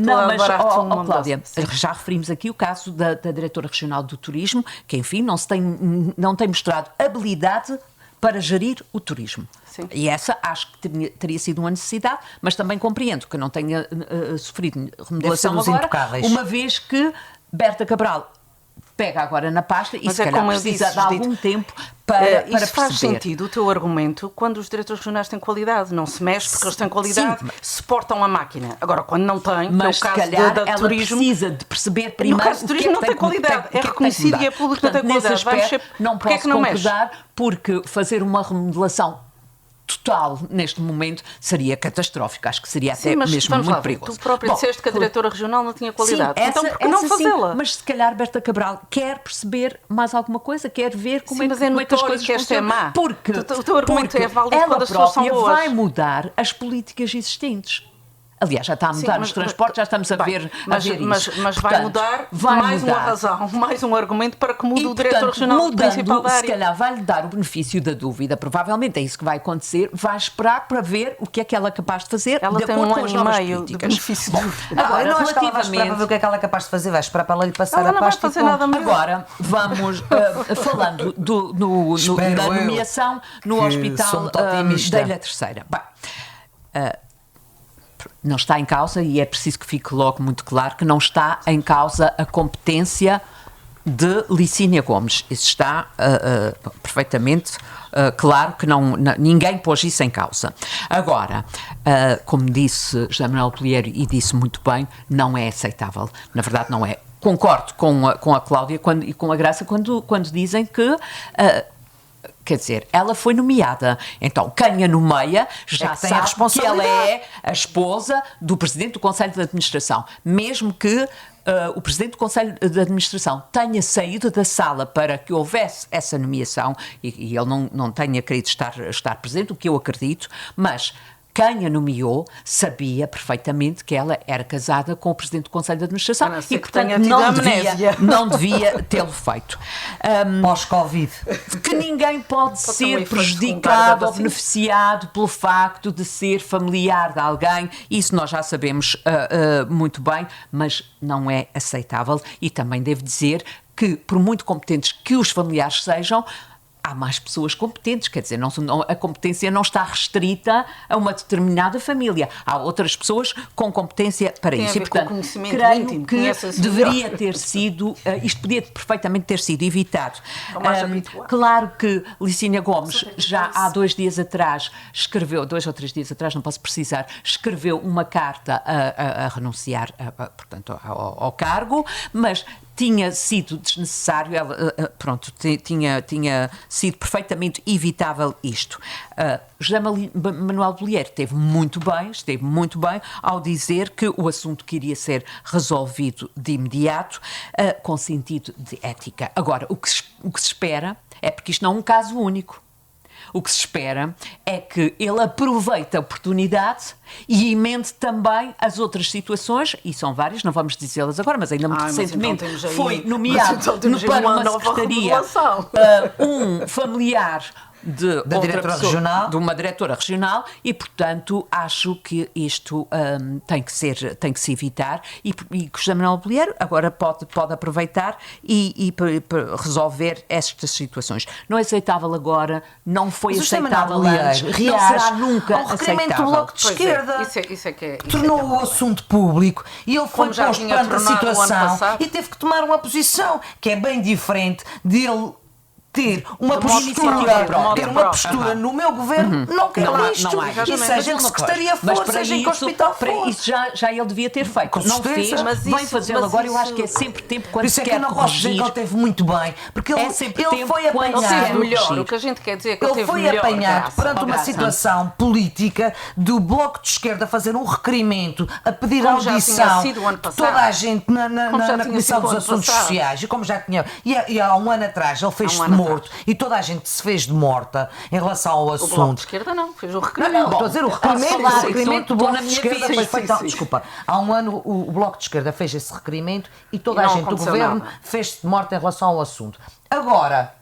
Cláudia, já referimos aqui o caso da Diretora Regional do Turismo, que enfim não tem mostrado habilidade para gerir o turismo. Sim. E essa acho que teria sido uma necessidade, mas também compreendo que não tenha sofrido remodelação agora, uma vez que Berta Cabral pega agora na pasta e Mas se é calhar como eu precisa disse, de algum Judite, tempo para isso faz perceber. sentido, o teu argumento, quando os diretores regionais têm qualidade. Não se mexe porque eles têm qualidade, Sim. suportam a máquina. Agora, quando não têm, Mas no se caso calhar da ela turismo, precisa de perceber no primeiro caso do turismo não tem qualidade. É reconhecido e é público, não tem Portanto, nesse qualidade. Vamos aspecto, ser- não porque é posso que não mexe? concordar, porque fazer uma remodelação total neste momento seria catastrófico. Acho que seria até Sim, mas mesmo vamos muito lá, perigoso. tu próprio Bom, disseste que a diretora regional não tinha qualidade. Sim, Então, por que não essa sim, fazê-la? mas se calhar Berta Cabral quer perceber mais alguma coisa, quer ver como, Sim, é, mas que, é como é que as notório coisas que esta é funcionam. má. Porque, O teu argumento porque é válido ela quando as pessoas são própria boas. vai mudar as políticas existentes. Aliás, já está a mudar Sim, nos transportes, já estamos a bem, ver, mas, a ver mas, isso. mas vai Portanto, mudar vai mais mudar. uma razão, mais um argumento para que mude E, o diretor portanto, regional principal mudando, da se área. calhar vai-lhe dar o benefício da dúvida, provavelmente é isso que vai acontecer, vai esperar para ver o que é que ela é capaz de fazer Ela de tem acordo um com ano as e novas meio de políticas. benefício. Eu não acho que ela vai esperar para ver o relativamente... que é que ela é capaz de fazer, vai esperar para ela lhe passar Ela a não vai pasta e fazer pronto. nada melhor. Agora, vamos falando Espero da eu nomeação no que Hospital sou muito otimista. da Ilha Terceira. Bem, não está em causa, e é preciso que fique logo muito claro, que não está em causa a competência de Licínia Gomes. Isso está perfeitamente claro que ninguém pôs isso em causa. Agora, como disse José Manuel Bolheiro e disse muito bem, não é aceitável. Na verdade, não é. Concordo com a Cláudia e com a Graça quando dizem que... quer dizer, ela foi nomeada. Então, quem a nomeia já que tem a sabe que ela responsabilidade. é a esposa do Presidente do Conselho de Administração. Mesmo que o Presidente do Conselho de Administração tenha saído da sala para que houvesse essa nomeação e ele não tenha querido estar presente, o que eu acredito, mas... quem a nomeou sabia perfeitamente que ela era casada com o Presidente do Conselho de Administração A não ser e, que portanto, tenha tido amnésia. não devia tê-lo feito. Pós-Covid. Que ninguém pode ter um ser efeito secundário prejudicado da ou vacina. beneficiado pelo facto de ser familiar de alguém. Isso nós já sabemos muito bem, mas não é aceitável. E também devo dizer que, por muito competentes que os familiares sejam, há mais pessoas competentes, quer dizer, a competência não está restrita a uma determinada família. Há outras pessoas com competência para Tem a isso. ver E, portanto, com o conhecimento creio íntimo, que conhece-se deveria melhor. ter sido, isto podia perfeitamente ter sido evitado. Estão mais habituados. Claro que Licínia Gomes já há 2 dias atrás escreveu, 2 ou 3 dias atrás, não posso precisar, escreveu uma carta a renunciar portanto, ao cargo, mas tinha sido desnecessário, tinha sido perfeitamente evitável isto. José Manuel Bolheiro esteve muito bem ao dizer que o assunto queria ser resolvido de imediato, com sentido de ética. Agora, o que se espera é, porque isto não é um caso único, o que se espera é que ele aproveite a oportunidade e emende também as outras situações, e são várias, não vamos dizê-las agora, mas ainda muito Mas recentemente então temos aí- foi mas nomeado então temos aí para uma uma nova secretaria revelação. um familiar de outra diretora pessoa, regional. de uma diretora regional, e portanto acho que isto tem que se evitar, e que José Manuel Bolheiro agora pode aproveitar e para resolver estas situações. Não é aceitável agora, não foi Mas o José aceitável Manuel antes, Bolheiro não reage será nunca ao requerimento do aceitável. Bloco de Pois é, Esquerda. isso é que é Tornou o mau. assunto público e ele foi Como já posto tinha perante a tornado o ano situação passado. e teve que tomar uma posição que é bem diferente dele ter uma De modo postura, próprio. ter uma postura no meu governo, não quero Não há- isto, não há. e Exatamente. seja em que secretaria Mas for, para seja em que isso- hospital para for. isso já ele devia ter feito. Com Não certeza. fez, Mas vem isso- fazê-lo mas agora. Eu isso- acho que é sempre tempo Por quando isso se é que eu quer não posso dizer que corrigir. ele teve muito bem, porque É ele sempre foi tempo quando Ele se apanhado. quer teve melhor. corrigir. O que a gente quer dizer é que Ele teve foi melhor. apanhado Graça. perante uma Graça. situação política do Bloco de Esquerda fazer um requerimento a pedir Como já tinha audição sido o ano de passado. toda a gente na Como já na tinha Comissão sido o dos ano Assuntos passado. Sociais, e como já tinha. E há um ano atrás ele fez-se Há um de ano morto e toda a gente se fez de morta em relação ao O Bloco de assunto. Esquerda não, fez o Não, requerimento. estou a dizer, o requerimento, falar, o requerimento do estou Bloco na de minha Esquerda vida. foi Sim, feito. sim. Desculpa, há um ano o Bloco de Esquerda fez esse requerimento e toda E a não gente do aconteceu governo nada. fez-se de morte em relação ao assunto. Agora,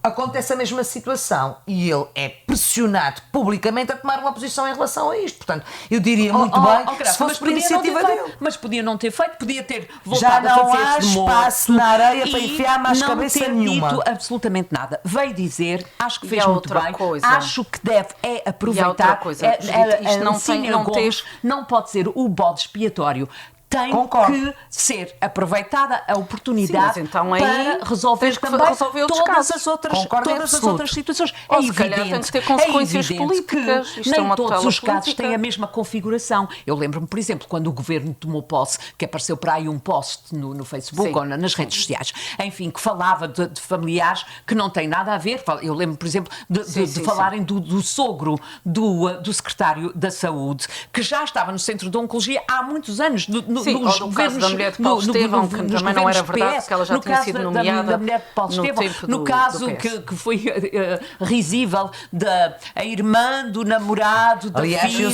acontece a mesma situação e ele é pressionado publicamente a tomar uma posição em relação a isto. Portanto, eu diria muito bem Graça, se fosse mas por podia não ter iniciativa feito. dele. Mas podia não ter feito, podia ter Já voltado não a fazer há de morto espaço na areia para e enfiar mais não cabeça ter nenhuma. dito absolutamente nada. Veio dizer, acho que E fez há muito outra bem, coisa. acho que deve aproveitar. outra coisa, Judite, isto não Licínia tem- não Gomes tens- não pode ser o bode expiatório tem Concordo. que ser aproveitada a oportunidade Sim, mas então aí para resolver tens que também resolver outros todas casos. as outras, Concordo em todas as absoluto. outras situações. Ou É se calhar evidente, tem que ter consequências é evidente políticas. que Isto é nem uma todos tutela os casos política. têm a mesma configuração. Eu lembro-me, por exemplo, quando o governo tomou posse, que apareceu para aí um post no Facebook Sim. ou nas redes sociais, enfim, que falava de familiares que não têm nada a ver. Eu lembro, por exemplo, de falarem do sogro do secretário da Saúde, que já estava no centro de oncologia há muitos anos, nos Sim, ou do caso da mulher de Paulo Estevão, que também não era verdade, porque ela já tinha sido nomeada da mulher de Paulo no Estevão, tempo no do caso PS. que foi risível a irmã do namorado da Aliás, filha.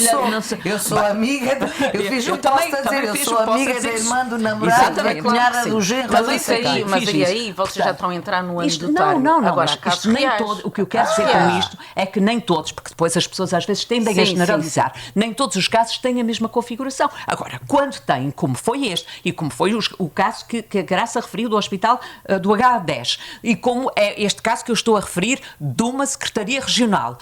eu sou amiga, eu fiz um post a dizer, eu fiz sou um post a amiga dizer da isso. irmã do namorado, da Exatamente, cunhada claro que do sim. genro. Mas não isso sei aí, quem. mas Fiz e isso. aí vocês já estão a entrar no Isto, anedotário. não, Agora, mas há casos isto nem reais. todo, o que eu quero dizer com isto é que nem todos, porque depois as pessoas às vezes tendem a Sim, generalizar, nem todos os casos têm a mesma configuração. Agora, quando têm, como foi este, e como foi o caso que a Graça referiu do hospital do H10, e como é este caso que eu estou a referir de uma secretaria regional.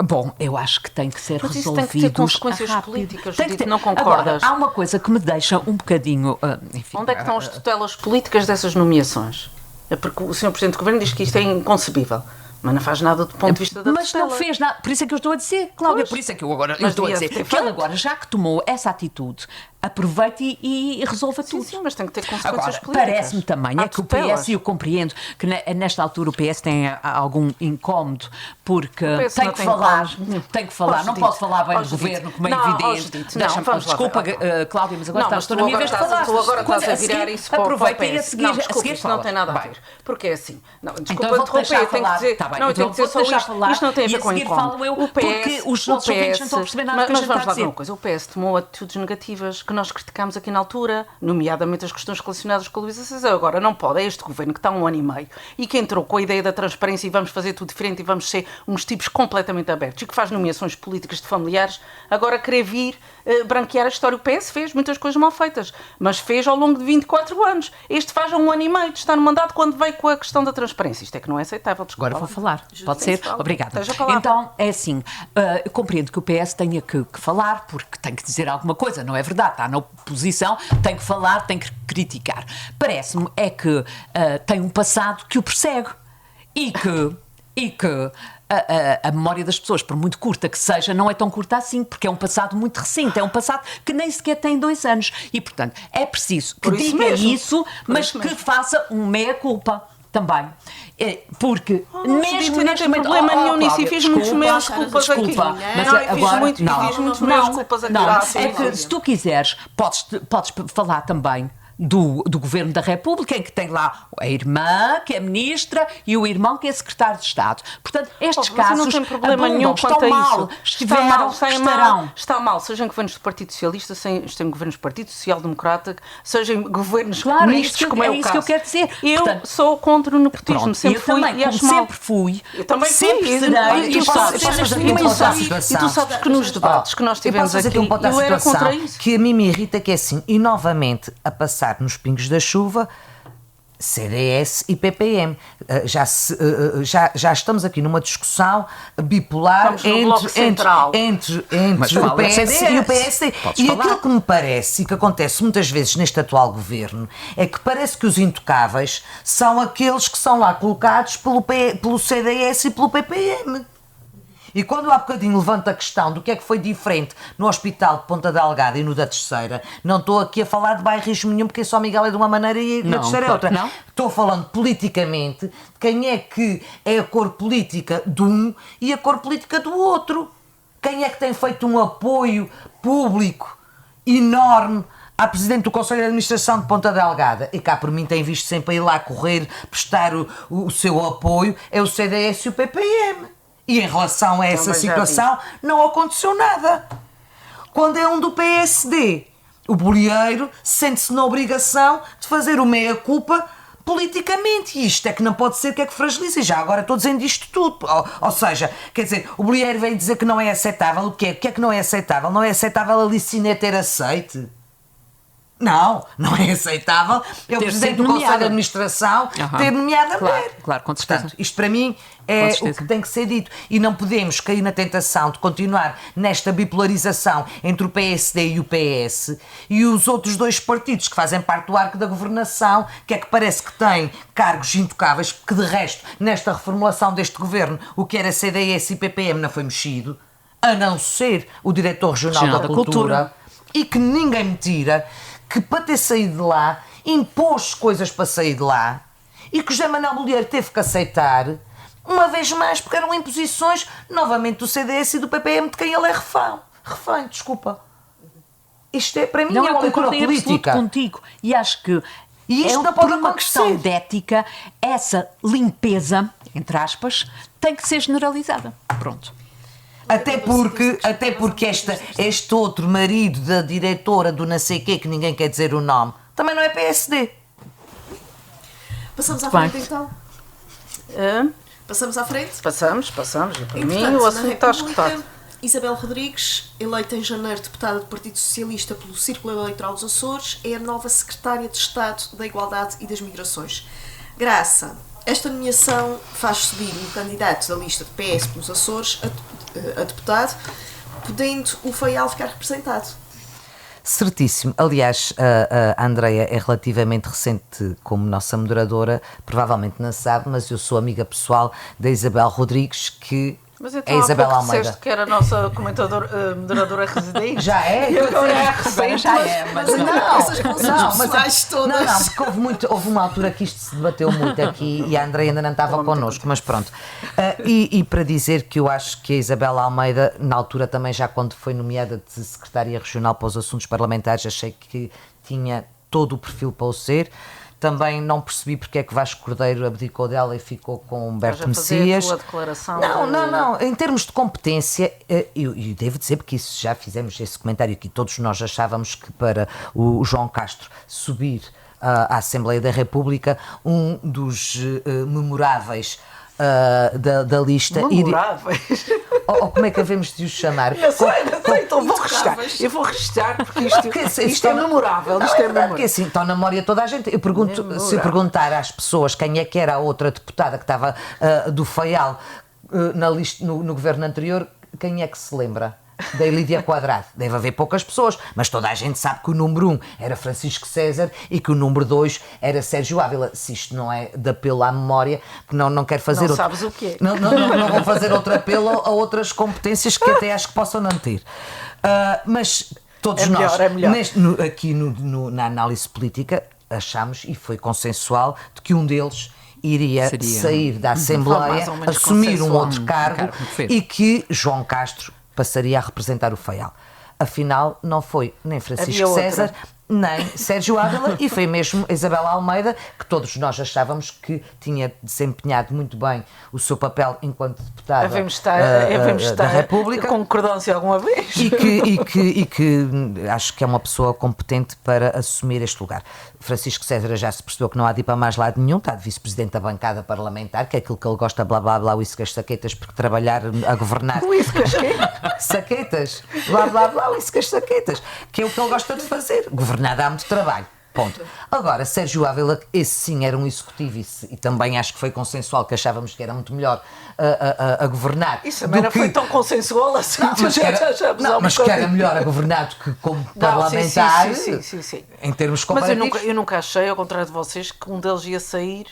Bom, eu acho que tem que ser Mas isso resolvido. tem que ter consequências rápido. políticas, Tem que Judite, ter. não concordas? Agora, há uma coisa que me deixa um bocadinho. Enfim, Onde é que estão as tutelas políticas dessas nomeações? É porque o Sr. Presidente do Governo diz que isto é inconcebível, mas não faz nada do ponto de vista da Mas tutela. não fez nada, por isso é que eu estou a dizer, Cláudia, por isso é que eu agora Mas estou a devia dizer ter que ele feito. agora, já que tomou essa atitude, aproveite e resolva Sim, tudo. sim, mas tem que ter consequências Agora, políticas. parece-me também Há é que o tutelas. PS, e eu compreendo que nesta altura o PS tem algum incómodo, porque PS tem não que tem falar, incómodo. tem que falar, não Judite, pode falar bem do Judite. governo, como é Não, evidente. Judite, não, Deixa-me- vamos lá desculpa, ver. Cláudia, mas agora Não, mas estou tu na minha agora vez de falar. tu agora Quando estás a seguir, virar isso para o aproveita e a PS. seguir, Não, a desculpa, seguir isto não fala. tem nada a Bem. ver. Porque é assim. Não, Então desculpa, eu vou-te interromper, deixar tenho que falar. dizer. Tá bem, Não, eu então tenho que dizer vou-te só deixar isto. falar Isto não tem a e ver a com seguir incómodo. falo eu, O PS, porque os nossos ouvintes não estão a perceber nada do que a mas gente vamos está a lá ver uma dizer. coisa. O PS tomou atitudes negativas que nós criticámos aqui na altura, nomeadamente as questões relacionadas com a Luísa César. Agora, não pode. É este governo que está há 1 ano e meio e que entrou com a ideia da transparência e vamos fazer tudo diferente e vamos ser uns tipos completamente abertos e que faz nomeações políticas de familiares, agora querer vir branquear a história. O PS fez muitas coisas mal feitas, mas fez ao longo de 24 anos. Este faz há 1 ano e meio de estar no mandato quando veio com a questão da transparência. Isto é que não é aceitável. Desculpa. Agora vou falar. Pode ser? Fala. Obrigada. Esteja a falar. Então, é assim, eu compreendo que o PS tenha que falar, porque tem que dizer alguma coisa, não é verdade? Está na oposição, tem que falar, tem que criticar. Parece-me é que tem um passado que o persegue e que a memória das pessoas, por muito curta que seja, não é tão curta assim, porque é um passado muito recente, é um passado que nem sequer tem 2 anos. E, portanto, é preciso que Por isso diga mesmo. isso, Por mas isso que mesmo. faça um meia-culpa. Também. Porque Judite, não neste tem momento... problema nenhum nisso, Cláudia, e fiz muitos desculpa, meios culpas aqui. desculpa, mas Não, e fiz agora... muito- e fiz muitos meios culpas aqui. Não, Ah, sim, é que sim. se tu quiseres, podes falar também do Governo da República, em que tem lá a irmã, que é ministra, e o irmão, que é secretário de Estado. Portanto, estes Mas casos não tem problema abundam, nenhum estão quanto a mal, isso. estiveram, Está mal, estarão. está mal, sejam governos do Partido Socialista, sejam governos do Partido Social Democrata, sejam governos Claro, é mistos, isso como é o isso caso. que eu quero dizer. Eu Portanto, sou contra o nepotismo, pronto, sempre eu fui também, e acho como mal. sempre fui, Eu também sempre fui, serei, e tu sabes, e tu sabes que nos debates que nós Eu tivemos posso fazer aqui, aqui um ponto à eu era situação contra isso. que a mim me irrita, que é assim, e novamente a passar nos pingos da chuva, CDS e PPM. Já estamos aqui numa discussão bipolar Estamos no Bloco Central. entre Mas o fala PS CDS. e o PSD. Podes E falar. aquilo que me parece, e que acontece muitas vezes neste atual governo, é que parece que os intocáveis são aqueles que são lá colocados pelo CDS e pelo PPM. E quando eu há bocadinho levanto a questão do que é que foi diferente no Hospital de Ponta Delgada e no da Terceira, não estou aqui a falar de bairrismo nenhum, porque São Miguel é de uma maneira e Não, a Terceira é claro outra. que não. Estou falando politicamente de quem é que é a cor política de um e a cor política do outro. Quem é que tem feito um apoio público enorme à Presidente do Conselho de Administração de Ponta Delgada, e cá por mim tem visto sempre a ir lá correr, prestar o seu apoio, é o CDS e o PPM. E em relação a essa Também já situação, não aconteceu nada. Quando é um do PSD, o bolieiro sente-se na obrigação de fazer o meia-culpa politicamente. E isto é que não pode ser, que é que fragiliza. E já agora estou dizendo isto tudo. Ou seja, quer dizer, o bolieiro vem dizer que não é aceitável. O que é que não é aceitável? Não é aceitável a Licina ter aceite? Não é aceitável. É o Presidente do Conselho de Administração ter nomeado a mulher. Claro, com certeza. Portanto, isto para mim é o que tem que ser dito. E não podemos cair na tentação de continuar nesta bipolarização entre o PSD e o PS e os outros dois partidos que fazem parte do arco da governação, que é que parece que têm cargos intocáveis, que de resto, nesta reformulação deste governo, o que era CDS e PPM não foi mexido, a não ser o Diretor Regional da Cultura, e que ninguém me tira que para ter saído de lá, impôs coisas para sair de lá, e que o José Manuel Bolieiro teve que aceitar, uma vez mais, porque eram imposições, novamente, do CDS e do PPM, de quem ele é refém, desculpa. Isto é, para mim, é uma leitura política. Contigo, e acho que e isto não por pode uma acontecer. questão de ética, essa limpeza, entre aspas, tem que ser generalizada. Pronto. Até porque este outro marido da diretora do não sei quê, que ninguém quer dizer o nome, também não é PSD. Passamos à frente, então? Passamos à frente? Passamos. E para mim Entretanto, o assunto na está República, escutado. Isabel Rodrigues, eleita em janeiro deputada do Partido Socialista pelo Círculo Eleitoral dos Açores, é a nova secretária de Estado da Igualdade e das Migrações. Graça, esta nomeação faz subir um candidato da lista de PS pelos Açores a deputado, podendo o Faial ficar representado. Certíssimo. Aliás, a Andreia é relativamente recente como nossa moderadora, provavelmente não sabe, mas eu sou amiga pessoal da Isabel Rodrigues, que Mas é então Isabel há pouco Almeida. disseste que era a nossa moderadora residente. Já é? E agora é recente. Já é, mas Essas relações pessoais todas. Não, porque houve uma altura que isto se debateu muito aqui e a Andreia ainda não estava connosco, mas pronto. E para dizer que eu acho que a Isabel Almeida, na altura também, já quando foi nomeada de secretária regional para os assuntos parlamentares, achei que tinha todo o perfil para o ser. Também não percebi porque é que Vasco Cordeiro abdicou dela e ficou com Humberto Messias. A tua declaração Não. Em termos de competência, eu devo dizer, porque isso já fizemos esse comentário aqui, todos nós achávamos que para o João Castro subir à Assembleia da República, um dos memoráveis da lista... memoráveis. Ou como é que havemos de os chamar? Não sei, então vou registrar. Eu vou registrar porque isto é memorável. Isto é memorável. Porque assim, está na memória toda a gente. Eu pergunto, se eu perguntar às pessoas quem é que era a outra deputada que estava do Faial na lista, no governo anterior, quem é que se lembra? Da Lídia Quadrado. Deve haver poucas pessoas, mas toda a gente sabe que o número 1 era Francisco César e que o número 2 era Sérgio Ávila. Se isto não é de apelo à memória, que não quero fazer não outro... sabes o quê? Não vou fazer outro apelo a outras competências que até acho que possam não ter. Mas todos nós, aqui na análise política, achamos, e foi consensual, de que um deles iria sair da Assembleia, assumir um outro cargo e que João Castro passaria a representar o Faial. Afinal, não foi nem Francisco César, nem Sérgio Ávila, e foi mesmo Isabel Almeida, que todos nós achávamos que tinha desempenhado muito bem o seu papel enquanto deputada da República. Concordância alguma vez? E que acho que é uma pessoa competente para assumir este lugar. Francisco César já se percebeu que não há de ir para mais lado nenhum, está de vice-presidente da bancada parlamentar, que é aquilo que ele gosta, blá blá blá, uíscas, saquetas, porque trabalhar a governar... Uíscas, saquetas, blá blá blá, uíscas, saquetas, que é o que ele gosta de fazer. Governar dá muito trabalho. Ponto. Agora, Sérgio Ávila, esse sim era um executivo e também acho que foi consensual, que achávamos que era muito melhor a governar. Isso também não foi tão consensual assim. Mas que era melhor a governar do que como parlamentar. Sim. Em termos comparativos. Mas eu nunca achei, ao contrário de vocês, que um deles ia sair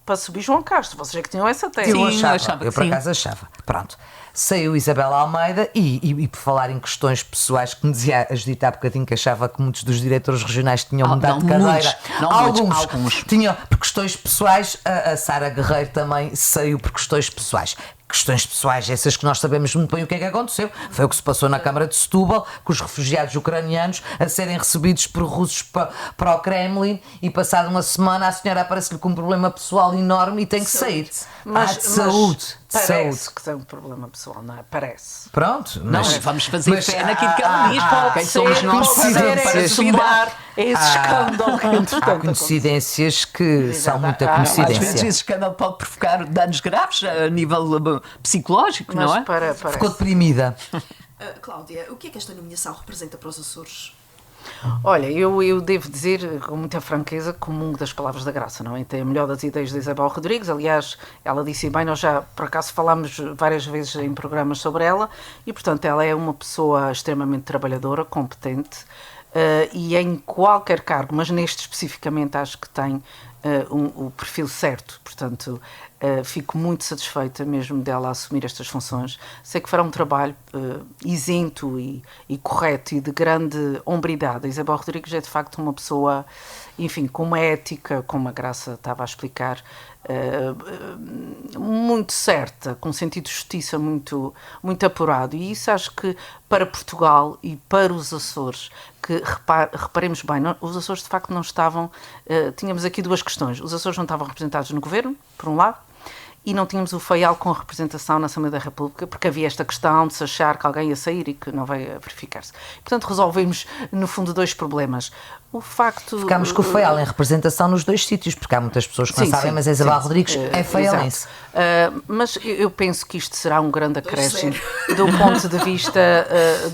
para subir João Castro. Vocês é que tinham essa tese. Eu por acaso achava. Pronto. Saiu Isabel Almeida e por falar em questões pessoais, que me dizia a Judita há bocadinho que achava que muitos dos diretores regionais tinham mudado de cadeira. Alguns tinham por questões pessoais. A Sara Guerreiro também saiu por questões pessoais. Questões pessoais, essas que nós sabemos muito bem o que é que aconteceu. Foi o que se passou na Câmara de Setúbal, com os refugiados ucranianos a serem recebidos por russos para o Kremlin, e passada uma semana a senhora aparece-lhe com um problema pessoal enorme e tem que sair. Mas de saúde. Parece que tem um problema pessoal, não é? Parece. Pronto. Vamos fazer fé naquilo que ela diz. Quem somos nós para sondar esse escândalo que, entretanto, há coincidências que são muita coincidência. Às vezes esse escândalo pode provocar danos graves a nível psicológico, mas não é? Ficou deprimida. Cláudia, o que é que esta nomeação representa para os Açores? Olha, eu devo dizer com muita franqueza, comungo das palavras da Graça, não é? Tem a melhor das ideias de Isabel Rodrigues. Aliás, ela disse bem, nós já por acaso falámos várias vezes em programas sobre ela, e portanto ela é uma pessoa extremamente trabalhadora, competente, e em qualquer cargo, mas neste especificamente acho que tem o perfil certo. Portanto, fico muito satisfeita mesmo dela assumir estas funções. Sei que fará um trabalho isento e correto e de grande hombridade. A Isabel Rodrigues é de facto uma pessoa, enfim, com uma ética, como a Graça estava a explicar, muito certa, com um sentido de justiça muito, muito apurado. E isso acho que para Portugal e para os Açores, que reparemos bem, os Açores de facto não estavam, tínhamos aqui duas questões. Os Açores não estavam representados no governo, por um lado, e não tínhamos o Faial com representação na Assembleia da República, porque havia esta questão de se achar que alguém ia sair e que não veio a verificar-se. Portanto, resolvemos, no fundo, dois problemas. O facto... Ficámos com o Faial em representação nos dois sítios, porque há muitas pessoas que não sabem, mas a Isabel Rodrigues é faialense. Mas eu penso que isto será um grande acréscimo do ponto de vista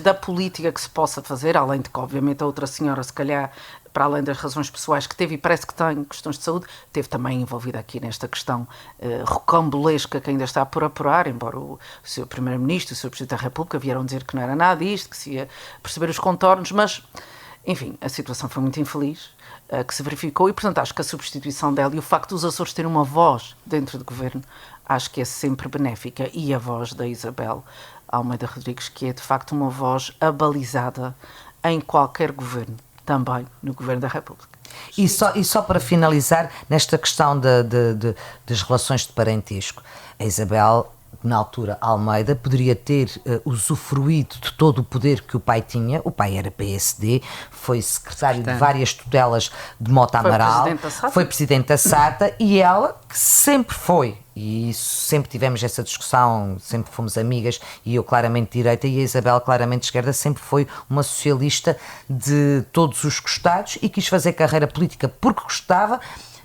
da política que se possa fazer, além de que, obviamente, a outra senhora, se calhar, para além das razões pessoais que teve, e parece que tem questões de saúde, esteve também envolvida aqui nesta questão rocambolesca que ainda está por apurar, embora o Sr. Primeiro-Ministro e o Sr. Presidente da República vieram dizer que não era nada disto, que se ia perceber os contornos, mas, enfim, a situação foi muito infeliz, que se verificou, e, portanto, acho que a substituição dela e o facto dos Açores terem uma voz dentro do governo, acho que é sempre benéfica, e a voz da Isabel Almeida Rodrigues, que é, de facto, uma voz abalizada em qualquer governo, também no Governo da República. E só para finalizar, nesta questão das relações de parentesco, a Isabel, na altura, Almeida, poderia ter usufruído de todo o poder que o pai tinha. O pai era PSD, foi secretário de várias tutelas de Mota Amaral, foi presidente da SATA, e ela, que sempre foi, e isso, sempre tivemos essa discussão, sempre fomos amigas, e eu claramente de direita e a Isabel claramente de esquerda, sempre foi uma socialista de todos os costados e quis fazer carreira política porque gostava,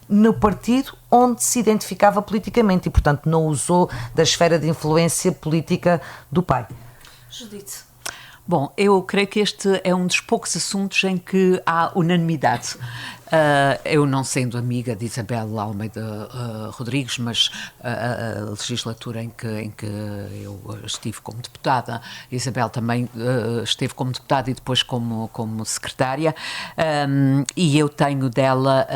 no partido onde se identificava politicamente, e portanto não usou da esfera de influência política do pai. Judite. Bom, eu creio que este é um dos poucos assuntos em que há unanimidade. Eu, não sendo amiga de Isabel Almeida Rodrigues, mas a legislatura em que eu estive como deputada, Isabel também esteve como deputada e depois como secretária, e eu tenho dela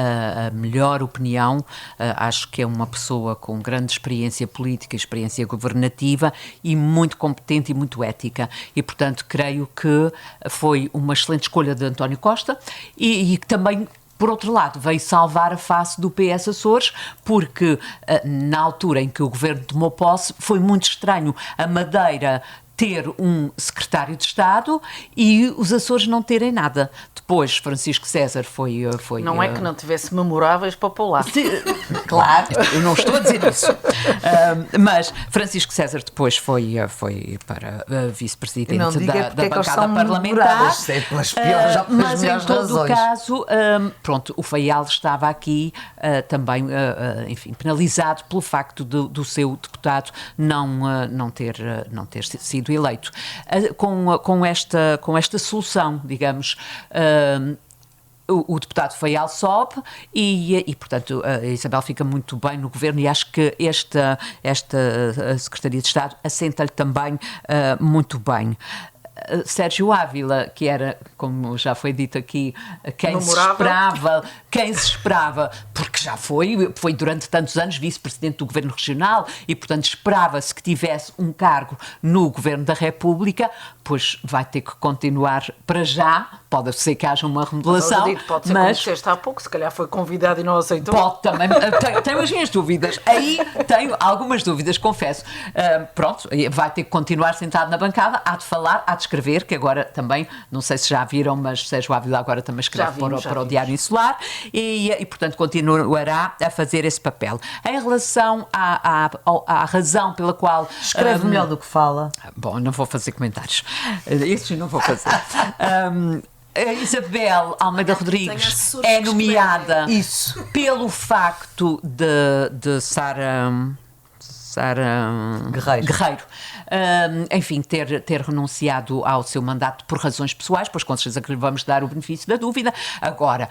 a melhor opinião. Acho que é uma pessoa com grande experiência política, experiência governativa e muito competente e muito ética, e portanto creio que foi uma excelente escolha de António Costa, e que também, por outro lado, veio salvar a face do PS Açores, porque na altura em que o governo tomou posse foi muito estranho a Madeira ter um secretário de Estado e os Açores não terem nada. Depois, Francisco César foi... Não é que não tivesse memoráveis para pôr lá. Claro, eu não estou a dizer isso. Mas Francisco César depois foi para vice-presidente da bancada parlamentar. É pelas piores ou pelas mas melhores em todo razões. o caso, pronto, o Faial estava aqui também, enfim, penalizado pelo facto do seu deputado não ter sido eleito. Com esta solução, digamos, o deputado Faial sobe e, portanto, a Isabel fica muito bem no governo, e acho que esta Secretaria de Estado assenta-lhe também muito bem. Sérgio Ávila, que era, como já foi dito aqui, quem se esperava, porque já foi durante tantos anos vice-presidente do Governo Regional e, portanto, esperava-se que tivesse um cargo no Governo da República, pois vai ter que continuar para já. Pode ser que haja uma remodelação, pode ser, como disseste há pouco, se calhar foi convidado e não aceitou. Pode também, tenho as minhas dúvidas, aí tenho algumas dúvidas, confesso. Pronto, vai ter que continuar sentado na bancada, há de falar, há de escrever, que agora também, não sei se já viram, mas Sérgio Ávila agora também escreve para o Diário Insular, e portanto continuará a fazer esse papel. Em relação à razão pela qual... Escreve melhor do que fala. Bom, não vou fazer comentários. Isso não vou fazer. A Isabel Almeida Rodrigues é nomeada pelo facto de Sara começar Guerreiro. Enfim, ter renunciado ao seu mandato por razões pessoais, pois com certeza que lhe vamos dar o benefício da dúvida. Agora,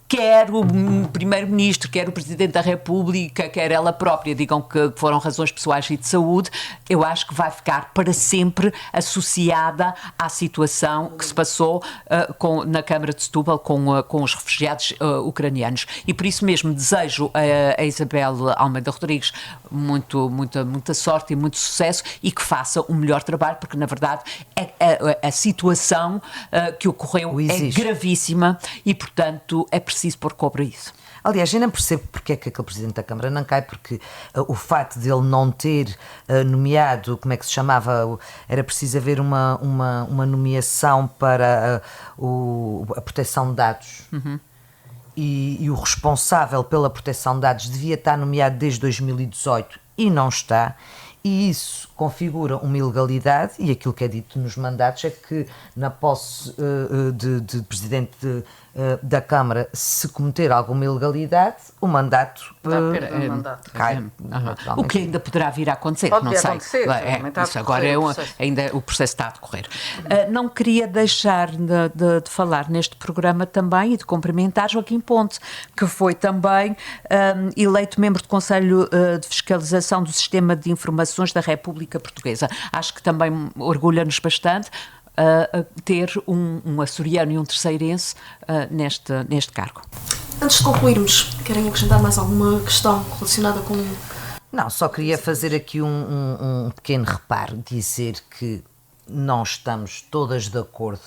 quer o Primeiro-Ministro, quer o Presidente da República, quer ela própria digam que foram razões pessoais e de saúde, eu acho que vai ficar para sempre associada à situação que se passou na Câmara de Setúbal com os refugiados ucranianos. E por isso mesmo desejo a Isabel Almeida Rodrigues muita sorte e muito sucesso e que faça o melhor trabalho, porque na verdade a situação que ocorreu é gravíssima e, portanto, é preciso pôr cobra a isso. Aliás, eu não percebo porque é que aquele Presidente da Câmara não cai, porque o facto de ele não ter nomeado, como é que se chamava, era preciso haver uma nomeação para a proteção de dados. E o responsável pela proteção de dados devia estar nomeado desde 2018 e não está. E isso configura uma ilegalidade, e aquilo que é dito nos mandatos é que na posse de Presidente da Câmara, se cometer alguma ilegalidade, o mandato cai. O que ainda poderá vir a acontecer, Pode não vir a sei. acontecer, Isso agora ainda o processo está a decorrer. Não queria deixar de falar neste programa também e de cumprimentar Joaquim Ponte, que foi também eleito membro do Conselho de Fiscalização do Sistema de Informações da República Portuguesa. Acho que também orgulha-nos bastante ter um açoriano e um terceirense neste cargo. Antes de concluirmos, querem acrescentar mais alguma questão relacionada com... Não, só queria fazer aqui um pequeno reparo, dizer que não estamos todas de acordo,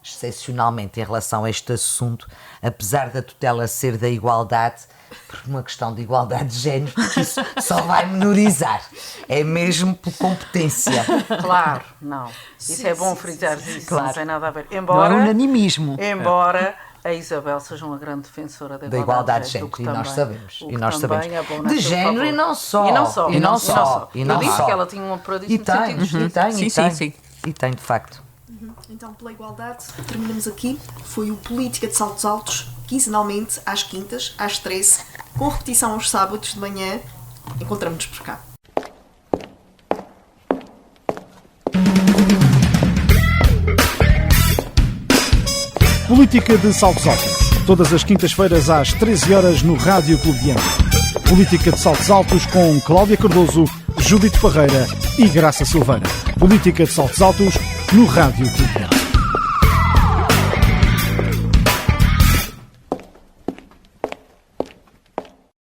excepcionalmente em relação a este assunto, apesar da tutela ser da igualdade, por uma questão de igualdade de género, isso só vai menorizar. É mesmo por competência. Claro, não. Isso é bom frisar isso, claro. Não tem nada a ver. Não é unanimismo. Embora a Isabel seja uma grande defensora da igualdade de género, e nós sabemos. E nós sabemos. É bom de género e não só. E não só. Eu disse que ela tinha uma E tem, de facto. Então, pela igualdade, terminamos aqui. Foi o Política de Saltos Altos, quinzenalmente, às quintas, às 13, com repetição aos sábados de manhã. Encontramos-nos por cá. Política de Saltos Altos. Todas as quintas-feiras às 13 horas no Rádio Clube de Angra. Política de Saltos Altos com Cláudia Cardoso, Judite Parreira e Graça Silveira. Política de Saltos Altos no Rádio Clube de Angra.